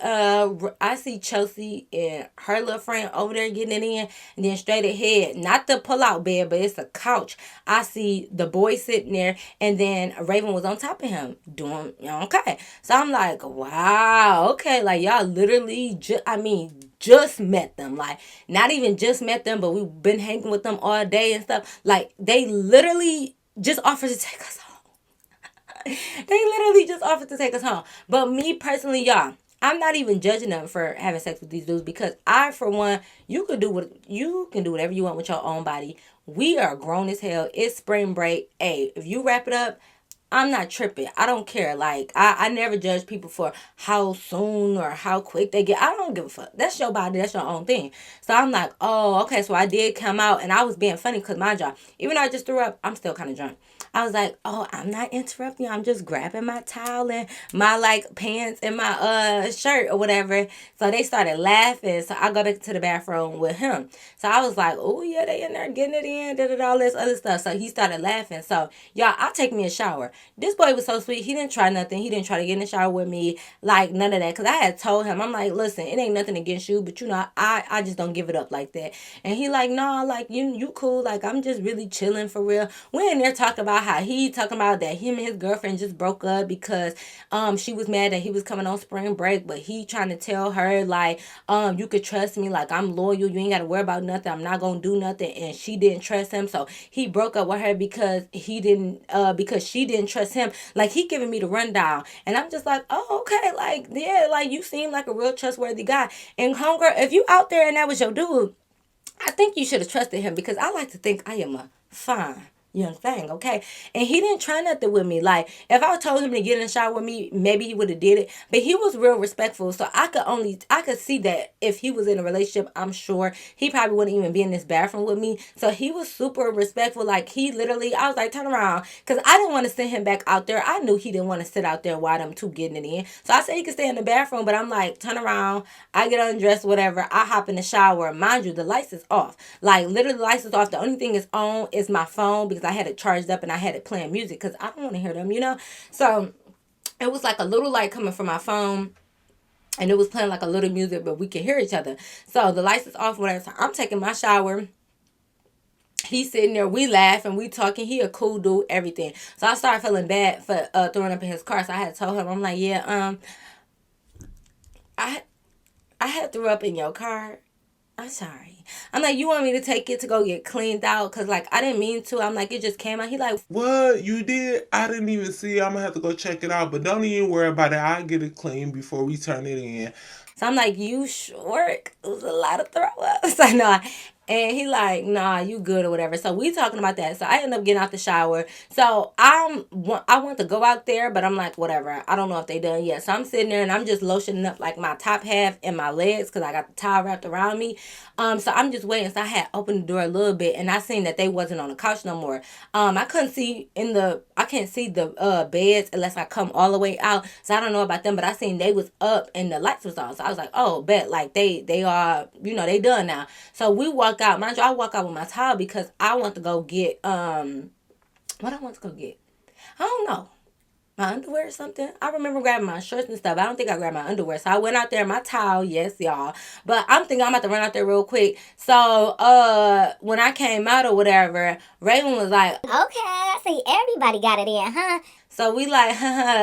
Chelsea and her little friend over there getting it in, and then straight ahead, not the pull out bed, but it's a couch. I see the boy sitting there, and then Raven was on top of him doing okay. So I'm like, wow, okay, like y'all literally just met them. Like, not even just met them, but we've been hanging with them all day and stuff. Like, they literally just offered to take us home. They literally just offered to take us home. But me personally, y'all, I'm not even judging them for having sex with these dudes because I, for one, you can do whatever you want with your own body. We are grown as hell. It's spring break. Hey, if you wrap it up, I'm not tripping. I don't care. Like, I never judge people for how soon or how quick they get. I don't give a fuck. That's your body. That's your own thing. So I'm like, oh, okay. So I did come out, and I was being funny because my job, even though I just threw up, I'm still kind of drunk. I was like, oh, I'm not interrupting you. I'm just grabbing my towel and my like pants and my shirt or whatever. So they started laughing. So I go back to the bathroom with him. So I was like, oh yeah, they in there getting it in, did all this other stuff. So he started laughing. So y'all, I take me a shower. This boy was so sweet. He didn't try nothing. He didn't try to get in the shower with me, like none of that. Cause I had told him, I'm like, listen, it ain't nothing against you, but you know, I just don't give it up like that. And he like, no, like you cool. Like I'm just really chilling for real. We in there talking about how he talking about that him and his girlfriend just broke up because she was mad that he was coming on spring break, but he trying to tell her like you could trust me, like I'm loyal, you ain't gotta worry about nothing, I'm not gonna do nothing. And she didn't trust him, so he broke up with her because she didn't trust him. Like he giving me the rundown, and I'm just like, oh okay, like yeah, like you seem like a real trustworthy guy. And homegirl, if you out there and that was your dude, I think you should have trusted him, because I like to think I am a fine young thing, okay? And he didn't try nothing with me. Like, if I told him to get in the shower with me, maybe he would have did it. But he was real respectful. So I could see that if he was in a relationship, I'm sure he probably wouldn't even be in this bathroom with me. So he was super respectful. Like, he literally, I was like, turn around. Because I didn't want to send him back out there. I knew he didn't want to sit out there while them two getting it in. So I said he could stay in the bathroom, but I'm like, turn around. I get undressed, whatever. I hop in the shower. Mind you, the lights is off. Like, literally, the lights is off. The only thing is on is my phone, because I had it charged up and I had it playing music because I don't want to hear them, you know? So it was like a little light coming from my phone, and it was playing like a little music, but we could hear each other. So the lights is off, whatever. So I'm taking my shower. He's sitting there, we laughing, we talking. He a cool dude, everything. So I started feeling bad for throwing up in his car. So I had told him, I'm like, yeah, I had threw up in your car. I'm sorry. I'm like, you want me to take it to go get cleaned out? Because, like, I didn't mean to. I'm like, it just came out. He like, What? You did? I didn't even see it. I'm gonna have to go check it out. But don't even worry about it. I'll get it clean before we turn it in. so I'm like, you sure? It was a lot of throw ups. I know. And he like, nah, you good or whatever. So we talking about that. So I end up getting out the shower. So I want to go out there, but I'm like, whatever. I don't know if they done yet. So I'm sitting there and I'm just lotioning up like my top half and my legs because I got the towel wrapped around me. So I'm just waiting. So I had opened the door a little bit, and I seen that they wasn't on the couch no more. I couldn't see I can't see the beds unless I come all the way out. So I don't know about them, but I seen they was up and the lights was on. So I was like, oh, bet, like they are, they done now. So we walk out. Mind you, I walk out with my towel because I want to go get what I want to go get. I don't know. My underwear or something. I remember grabbing my shirts and stuff. I don't think I grabbed my underwear. So I went out there, my towel, yes, y'all. But I'm thinking I'm about to run out there real quick. So when I came out or whatever, Raven was like, Okay, I see everybody got it in, huh? so we like,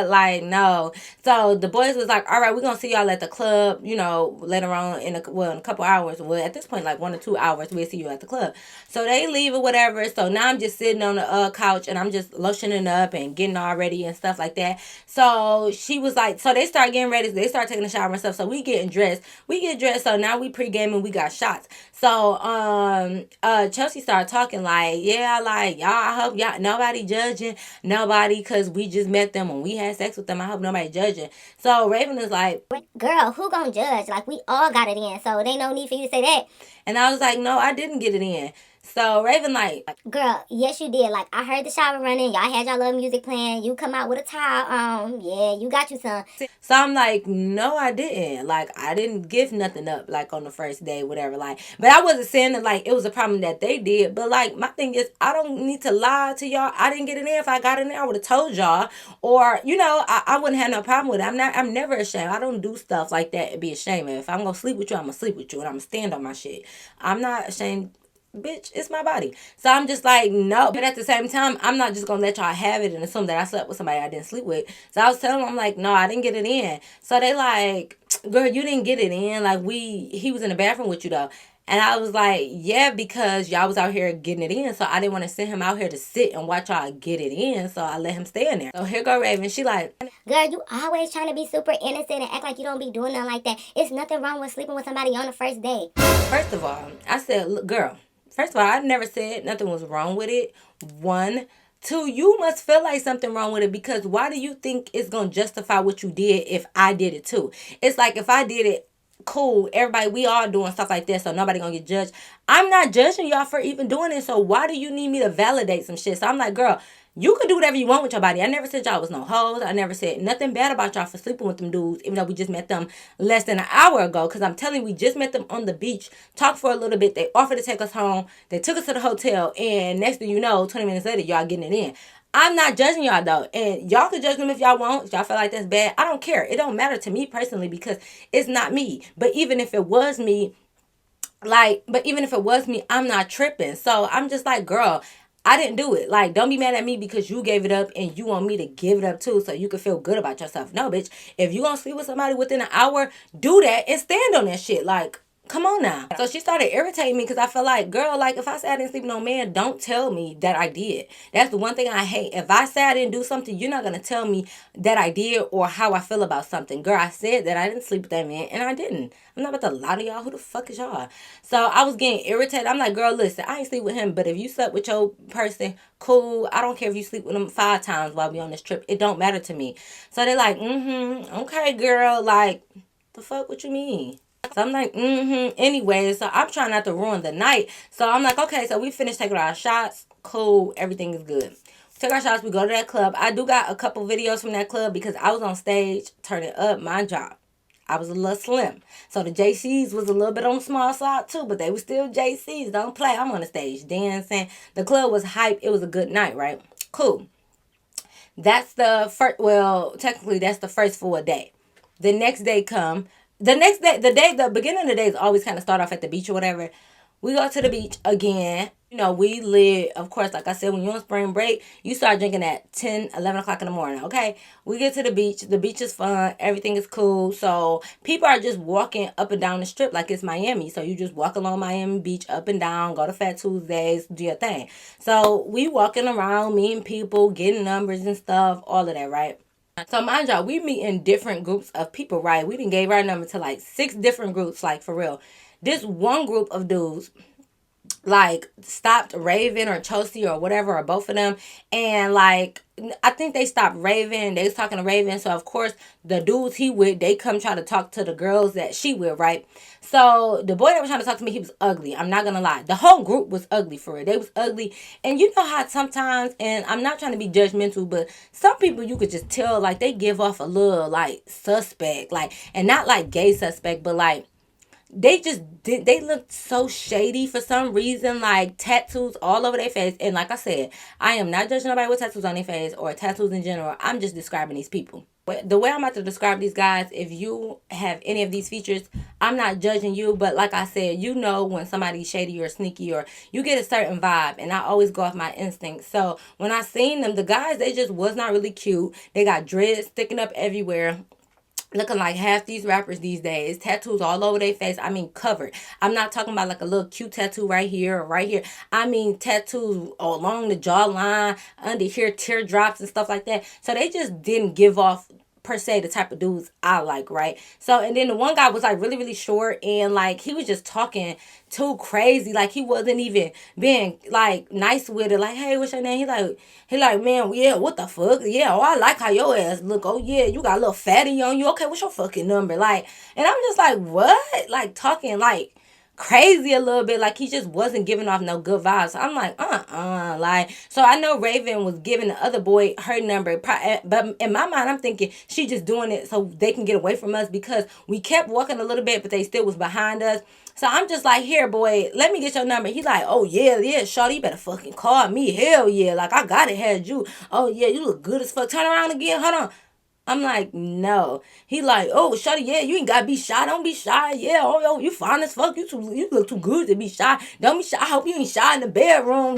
like, no. So the boys was like, all right, we're going to see y'all at the club, later on in a couple hours. Well, at this point, like 1 or 2 hours, we'll see you at the club. So they leave or whatever. So now I'm just sitting on the couch and I'm just lotioning up and getting all ready and stuff like that. So she was like, so they start getting ready. They start taking a shower and stuff. So we getting dressed. We get dressed. So now we pre-gaming. We got shots. So Chelsea started talking like, yeah, like, y'all, I hope y'all, nobody judging, nobody, because we just met them and we had sex with them. I hope nobody judging. So Raven is like, Girl, who gonna judge? Like, we all got it in, so there ain't no need for you to say that. and I was like, no, I didn't get it in. So Raven like, Girl, yes you did. Like, I heard the shower running. Y'all had y'all little music playing. You come out with a towel on. Yeah, you got you some. so I'm like, no, I didn't. Like, I didn't give nothing up, like, on the first day, whatever. Like, but I wasn't saying that, like, it was a problem that they did. But, like, my thing is, I don't need to lie to y'all. I didn't get it in. If I got it in, I would have told y'all. Or, I wouldn't have no problem with it. I'm never ashamed. I don't do stuff like that and be ashamed. If I'm going to sleep with you, I'm going to sleep with you. And I'm going to stand on my shit. I'm not ashamed. Bitch, it's my body. So I'm just like, no. But at the same time, I'm not just gonna let y'all have it and assume that I slept with somebody I didn't sleep with. So I was telling them, I'm like, no, I didn't get it in. So they like, girl, you didn't get it in. Like, he was in the bathroom with you though. And I was like, yeah, because y'all was out here getting it in. So I didn't want to send him out here to sit and watch y'all get it in. So I let him stay in there. So here go Raven. She like, Girl, you always trying to be super innocent and act like you don't be doing nothing like that. It's nothing wrong with sleeping with somebody on the first day. first of all, I said, look, girl, first of all, I never said nothing was wrong with it. 1. 2, you must feel like something wrong with it, because why do you think it's going to justify what you did if I did it too? It's like, if I did it, cool, everybody, we all doing stuff like this, so nobody gonna get judged. I'm not judging y'all for even doing it, so why do you need me to validate some shit? So I'm like, girl, You can do whatever you want with your body. I never said y'all was no hoes. I never said nothing bad about y'all for sleeping with them dudes, even though we just met them less than an hour ago. Because I'm telling you, we just met them on the beach, talked for a little bit. They offered to take us home. They took us to the hotel. And next thing you know, 20 minutes later, y'all getting it in. I'm not judging y'all though. And y'all can judge them if y'all want. If y'all feel like that's bad, I don't care. It don't matter to me personally because it's not me. But even if it was me, I'm not tripping. So I'm just like, girl, I didn't do it. Like, don't be mad at me because you gave it up and you want me to give it up too so you can feel good about yourself. No, bitch. If you gonna sleep with somebody within an hour, do that and stand on that shit. Like, come on now. So she started irritating me because I felt like, girl, like if I say I didn't sleep with no man, don't tell me that I did. That's the one thing I hate. If I say I didn't do something, you're not gonna tell me that I did or how I feel about something. Girl, I said that I didn't sleep with that man and I didn't. I'm not about to lie to y'all. Who the fuck is y'all? So I was getting irritated. I'm like, girl, listen, I ain't sleep with him, but if you slept with your person, cool. I don't care if you sleep with him 5 times while we on this trip. It don't matter to me. So they're like, okay, girl. Like, the fuck, what you mean? So I'm like, anyway, so I'm trying not to ruin the night. So I'm like, okay, so we finished taking our shots. Cool. Everything is good. Take our shots. We go to that club. I do got a couple videos from that club because I was on stage turning up my job. I was a little slim. So the JCs was a little bit on the small side too, but they were still JCs. Don't play. I'm on the stage dancing. The club was hype. It was a good night, right? Cool. That's the first, well, technically that's the first full day. The next day come. The next day, the beginning of the day is always kind of start off at the beach or whatever. We go to the beach again. You know, we live, of course, like I said, when you're on spring break, you start drinking at 10, 11 o'clock in the morning, okay? We get to the beach. The beach is fun. Everything is cool. So people are just walking up and down the strip like it's Miami. So you just walk along Miami Beach up and down, go to Fat Tuesdays, do your thing. So we walking around, meeting people, getting numbers and stuff, all of that, right? So mind y'all, we meet in different groups of people, right? We done gave our number to like 6 different groups, like for real. This one group of dudes like stopped Raven or Chelsea or whatever, or both of them, and like I think they stopped Raven. They was talking to Raven, so of course the dudes he with, they come try to talk to the girls that she with, right? So the boy that was trying to talk to me, he was ugly. I'm not gonna lie, the whole group was ugly for it. They was ugly, and you know how sometimes, and I'm not trying to be judgmental, but some people you could just tell like they give off a little like suspect, like, and not like gay suspect, but like they just did, they looked so shady for some reason, like tattoos all over their face. And like I said, I am not judging nobody with tattoos on their face or tattoos in general. I'm just describing these people. But the way I'm about to describe these guys, if you have any of these features, I'm not judging you, but like I said, you know when somebody's shady or sneaky, or you get a certain vibe, and I always go off my instincts. So when I seen them, the guys, they just was not really cute. They got dreads sticking up everywhere, looking like half these rappers these days. Tattoos all over their face. I mean, covered. I'm not talking about like a little cute tattoo right here or right here. I mean, tattoos along the jawline, under here, teardrops and stuff like that. So they just didn't give off per se the type of dudes I like, right? So, and then the one guy was like really, really short, and like he was just talking too crazy. Like he wasn't even being like nice with it. Like, hey, what's your name? He like, man, yeah, what the fuck? Yeah, oh, I like how your ass look. Oh yeah, you got a little fatty on you. Okay, what's your fucking number? Like, and I'm just like, what? Like talking like crazy a little bit, like he just wasn't giving off no good vibes. So I'm like, like, so I know Raven was giving the other boy her number, but in my mind I'm thinking she just doing it so they can get away from us, because we kept walking a little bit but they still was behind us. So I'm just like, here boy, let me get your number. He's like, oh yeah, shawty, you better fucking call me. Hell yeah, like I gotta have you. Oh yeah, you look good as fuck. Turn around again, hold on. I'm like, no. He like, oh, shawty, yeah, you ain't gotta be shy. Don't be shy. Yeah, oh, yo, you fine as fuck. You look too good to be shy. Don't be shy. I hope you ain't shy in the bedroom.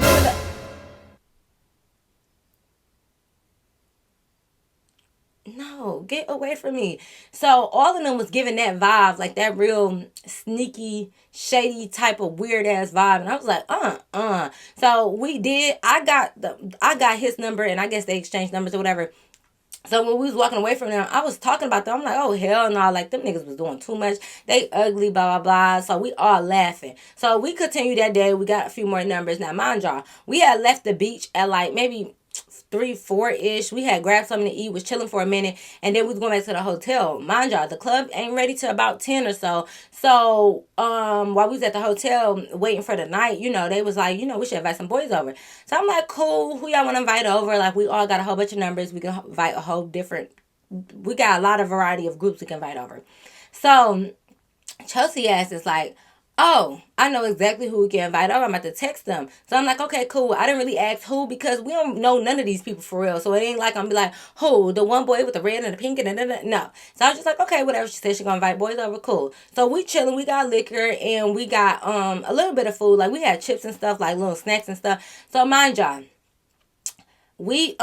No, get away from me. So all of them was giving that vibe, like that real sneaky, shady type of weird ass vibe, and I was like, So we did. I got his number, and I guess they exchanged numbers or whatever. So when we was walking away from them, I was talking about them. I'm like, oh, hell no. Like, them niggas was doing too much. They ugly, blah, blah, blah. So we all laughing. So we continued that day. We got a few more numbers. Now, mind y'all, we had left the beach at like maybe 3, 4-ish. We had grabbed something to eat, was chilling for a minute, and then we was going back to the hotel. Mind y'all, the club ain't ready till about 10 or so. So, while we was at the hotel waiting for the night, they was like, we should invite some boys over. So I'm like, cool, who y'all want to invite over? Like, we all got a whole bunch of numbers. We can invite a whole different, we got a lot of variety of groups we can invite over. So Chelsea asked is like, oh, I know exactly who we can invite over. I'm about to text them. So I'm like, okay, cool. I didn't really ask who because we don't know none of these people for real. So it ain't like I'm gonna be like, who? The one boy with the red and the pink and no. So I was just like, okay, whatever. She said she gonna invite boys over. Cool. So we chilling. We got liquor and we got a little bit of food. Like we had chips and stuff, like little snacks and stuff. So mind y'all, we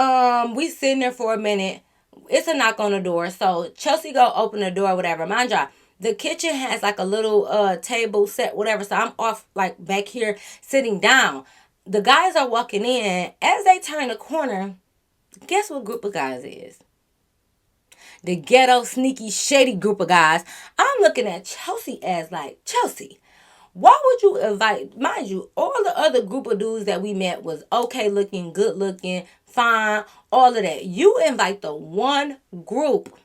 sitting there for a minute. It's a knock on the door. So Chelsea go open the door, whatever. Mind y'all, the kitchen has like a little table set, whatever. So I'm off like back here sitting down. The guys are walking in. As they turn the corner, guess what group of guys it is? The ghetto, sneaky, shady group of guys. I'm looking at Chelsea as like, Chelsea, why would you invite, mind you, all the other group of dudes that we met was okay looking, good looking, fine, all of that. You invite the one group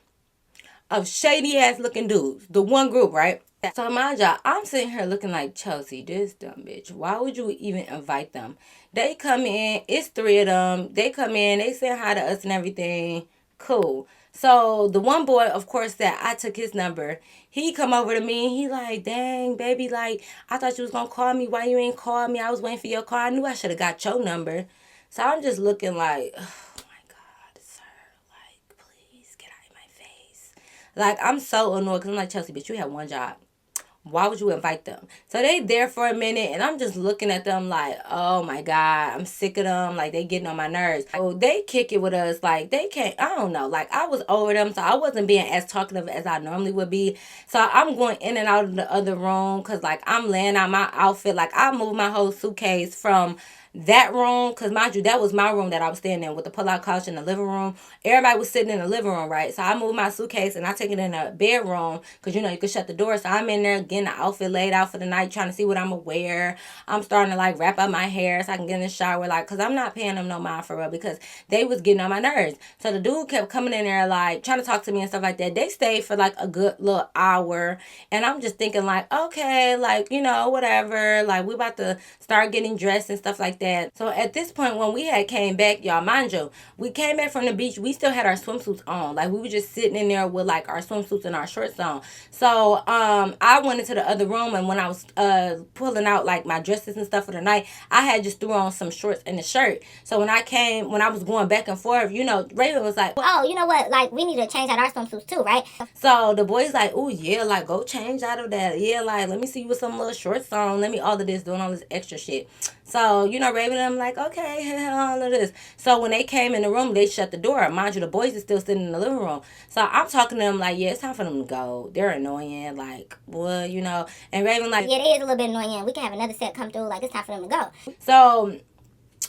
of shady ass looking dudes. The one group, right? So mind y'all, I'm sitting here looking like Chelsea, this dumb bitch. Why would you even invite them? They come in, it's 3 of them. They come in, they say hi to us and everything. Cool. So the one boy, of course, that I took his number, he come over to me and he like, dang, baby, like, I thought you was gonna call me. Why you ain't call me? I was waiting for your call. I knew I should have got your number. So I'm just looking like, oh my God, sir, like, please get out of my face. Like, I'm so annoyed because I'm like, Chelsea, bitch, you have one job. Why would you invite them? So they there for a minute and I'm just looking at them like, oh my God, I'm sick of them. Like they getting on my nerves. So they kick it with us. Like they can't, I don't know. Like I was over them. So I wasn't being as talkative as I normally would be. So I'm going in and out of the other room because like I'm laying out my outfit. Like I moved my whole suitcase from that room, because mind you, that was my room that I was staying in with the pull-out couch in the living room. Everybody was sitting in the living room, right? So I moved my suitcase and I take it in the bedroom because, you could shut the door. So I'm in there getting the outfit laid out for the night, trying to see what I'm going to wear. I'm starting to, like, wrap up my hair so I can get in the shower, like, because I'm not paying them no mind for real because they was getting on my nerves. So the dude kept coming in there, like, trying to talk to me and stuff like that. They stayed for, like, a good little hour. And I'm just thinking, like, okay, like, whatever. Like, we about to start getting dressed and stuff like that. So at this point, when we had came back, y'all, mind you, we came back from the beach. We still had our swimsuits on. Like we were just sitting in there with like our swimsuits and our shorts on. So I went into the other room, and when I was pulling out like my dresses and stuff for the night, I had just threw on some shorts and a shirt. So when I was going back and forth, Raven was like, oh, you know what? Like, we need to change out our swimsuits too, right? So the boy's like, oh yeah, like go change out of that. Yeah, like let me see you with some little shorts on. Let me all of this, doing all this extra shit. So, Raven and I'm like, okay, all of this. So when they came in the room, they shut the door. Mind you, the boys are still sitting in the living room. So I'm talking to them like, yeah, it's time for them to go. They're annoying, like, well, And Raven like, yeah, they is a little bit annoying. We can have another set come through. Like, it's time for them to go. So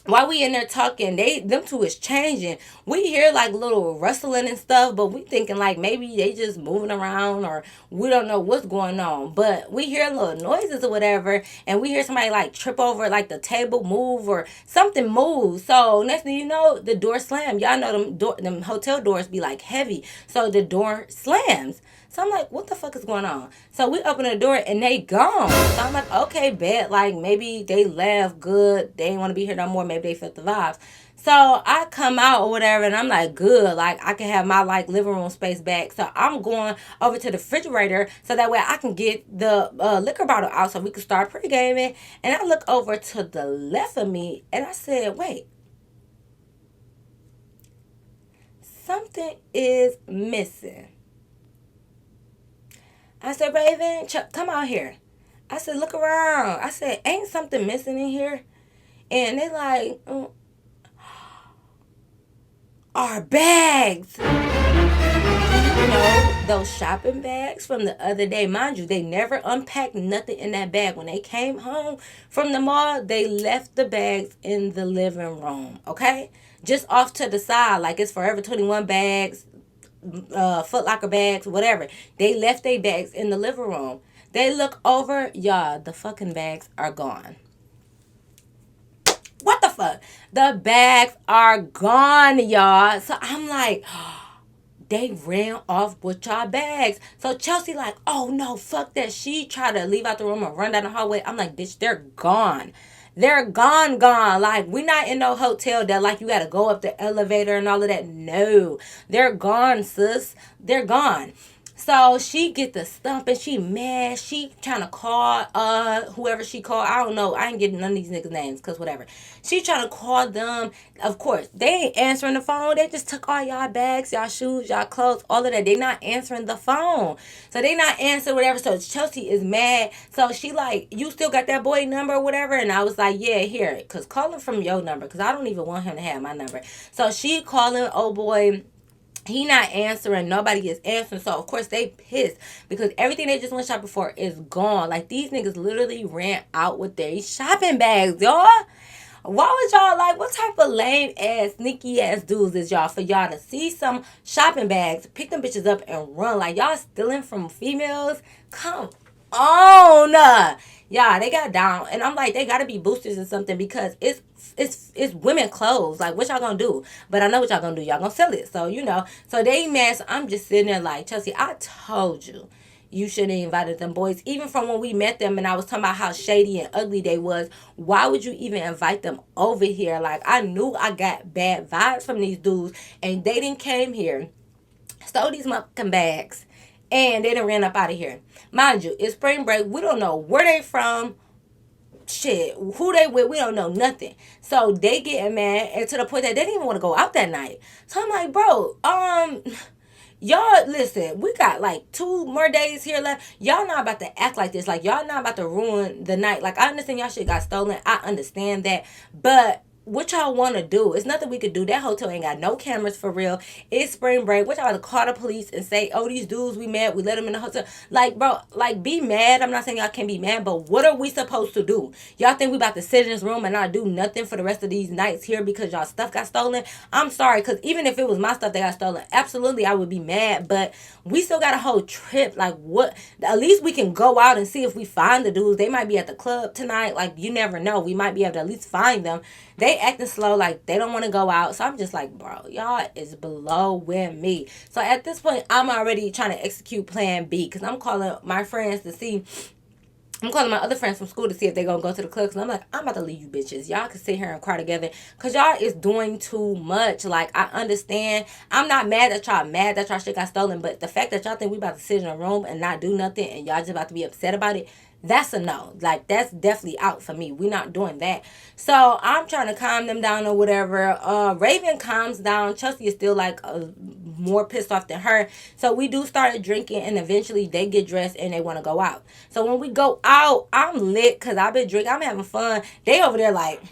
while we in there talking, them two is changing. We hear like little rustling and stuff, but we thinking like maybe they just moving around or we don't know what's going on. But we hear little noises or whatever, and we hear somebody like trip over like the table move or something move. So next thing you know, the door slammed. Y'all know them hotel doors be like heavy, so the door slams. So I'm like, what the fuck is going on? So we open the door and they gone. So I'm like, okay, bet. Like maybe they left good. They ain't want to be here no more. Maybe they felt the vibes. So I come out or whatever and I'm like, good. Like I can have my like living room space back. So I'm going over to the refrigerator so that way I can get the liquor bottle out so we can start pre-gaming. And I look over to the left of me and I said, wait. Something is missing. I said, Raven, come out here. I said, look around. I said, ain't something missing in here? And they like, our bags. Those shopping bags from the other day. Mind you, they never unpacked nothing in that bag. When they came home from the mall, they left the bags in the living room, okay? Just off to the side, like it's Forever 21 bags, Foot Locker bags, whatever. They left their bags in the living room. They look over, y'all, the fucking bags are gone. What the fuck. The bags are gone, y'all. So I'm like, they ran off with y'all bags. So Chelsea like, oh no, fuck that. She tried to leave out the room and run down the hallway. I'm like, bitch, they're gone. They're gone, gone. Like, we not in no hotel that like you gotta go up the elevator and all of that. No. They're gone, sis. They're gone. So she get the stump and she mad. She trying to call whoever she called. I don't know. I ain't getting none of these niggas' names because whatever. She trying to call them. Of course, they ain't answering the phone. They just took all y'all bags, y'all shoes, y'all clothes, all of that. They not answering the phone. So they not answering whatever. So Chelsea is mad. So she like, you still got that boy number or whatever? And I was like, yeah, here. Because call him from your number. Because I don't even want him to have my number. So she calling old boy. He not answering. Nobody is answering. So, of course, they pissed because everything they just went shopping for is gone. Like, these niggas literally ran out with their shopping bags, y'all. Why would y'all, like, what type of lame ass, sneaky ass dudes is y'all for y'all to see some shopping bags, pick them bitches up and run? Like, y'all stealing from females? Come on. Yeah, they got down. And I'm like, they gotta be boosters or something because it's women clothes. Like, what y'all gonna do? But I know what y'all gonna do. Y'all gonna sell it. So, So they mad. So I'm just sitting there like, Chelsea, I told you shouldn't have invited them boys. Even from when we met them and I was talking about how shady and ugly they was. Why would you even invite them over here? Like, I knew I got bad vibes from these dudes. And they didn't came here, stole these motherfucking bags, and they done ran up out of here. Mind you, it's spring break. We don't know where they from. Shit, who they with, we don't know nothing. So they getting mad, and to the point that they didn't even want to go out that night. So I'm like, bro, y'all, listen, we got like 2 more days here left. Y'all not about to act like this. Like, y'all not about to ruin the night. Like, I understand y'all shit got stolen. I understand that. But what y'all want to do? It's nothing we could do. That hotel ain't got no cameras for real. It's spring break. What y'all about to call the police and say, oh, these dudes we mad, we let them in the hotel? Like, bro, like, be mad. I'm not saying y'all can't be mad, but what are we supposed to do? Y'all think we about to sit in this room and not do nothing for the rest of these nights here because y'all stuff got stolen? I'm sorry, because even if it was my stuff that got stolen, absolutely I would be mad, but we still got a whole trip. Like, what? At least we can go out and see if we find the dudes. They might be at the club tonight. Like, you never know. We might be able to at least find them. They acting slow, like they don't want to go out. So I'm just like, bro, y'all is blowing me. So at this point, I'm already trying to execute plan B because I'm calling my friends to see. I'm calling my other friends from school to see if they're going to go to the club. Because I'm like, I'm about to leave you bitches. Y'all can sit here and cry together. Because y'all is doing too much. Like, I understand. I'm not mad that y'all mad that y'all shit got stolen. But the fact that y'all think we about to sit in a room and not do nothing and y'all just about to be upset about it, that's a no. Like, that's definitely out for me. We're not doing that. So I'm trying to calm them down or whatever. Raven calms down. Chelsea is still like more pissed off than her. So we do start drinking and eventually they get dressed and they want to go out. So when we go out, I'm lit because I've been drinking. I'm having fun. They over there like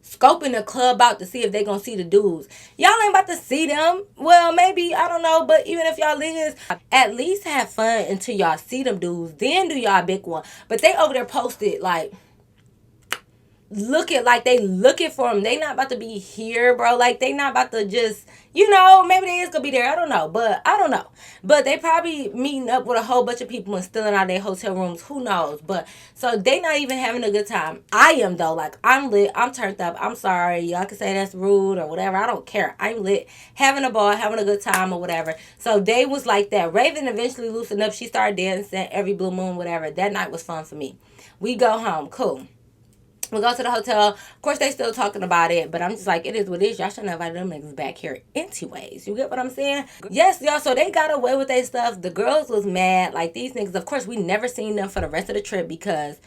scoping the club out to see if they gonna see the dudes. Y'all ain't about to see them. Well, maybe, I don't know, but even if y'all is, at least have fun until y'all see them dudes. Then do y'all big one. But they over there posted like looking like they looking for them. They not about to be here, bro. Like, they not about to just, maybe they is gonna be there. I don't know. But they probably meeting up with a whole bunch of people and stealing out their hotel rooms. Who knows? But so they not even having a good time. I am though. Like, I'm lit. I'm turned up. I'm sorry. Y'all can say that's rude or whatever. I don't care. I'm lit. Having a ball, having a good time or whatever. So they was like that. Raven eventually loosened up. She started dancing every blue moon, whatever. That night was fun for me. We go home. Cool. We go to the hotel. Of course, they still talking about it, but I'm just like, it is what it is. Y'all shouldn't have invited them niggas back here anyways. You get what I'm saying? Yes, y'all. So they got away with their stuff. The girls was mad. Like, these niggas, of course, we never seen them for the rest of the trip because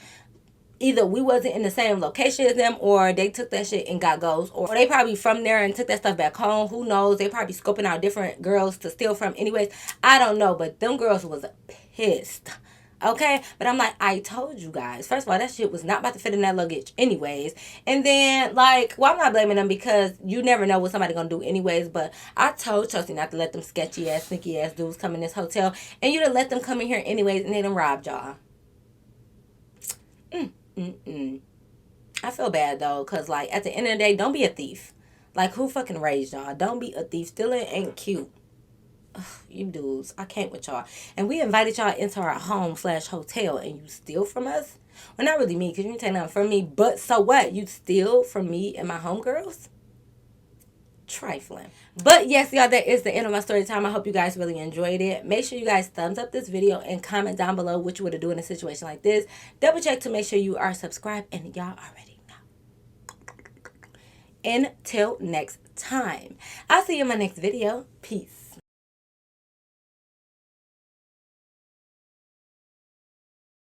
either we wasn't in the same location as them or they took that shit and got ghosts. Or they probably from there and took that stuff back home. Who knows? They probably scoping out different girls to steal from anyways. I don't know, but them girls was pissed. Okay, but I'm like, I told you guys. First of all, that shit was not about to fit in that luggage anyways. And then, like, well, I'm not blaming them because you never know what somebody gonna do anyways. But I told Chelsea not to let them sketchy ass, sneaky ass dudes come in this hotel. And you to let them come in here anyways and they done robbed y'all. I feel bad though, because, like, at the end of the day, don't be a thief. Like, who fucking raised y'all? Don't be a thief. Stealing ain't cute. You dudes, I can't with y'all. And we invited y'all into our home/hotel, and you steal from us? Well, not really me, because you didn't take nothing from me. But so what? You steal from me and my homegirls? Trifling. But yes, y'all, that is the end of my story time. I hope you guys really enjoyed it. Make sure you guys thumbs up this video and comment down below what you would have done in a situation like this. Double check to make sure you are subscribed, and y'all already know. Until next time, I'll see you in my next video. Peace.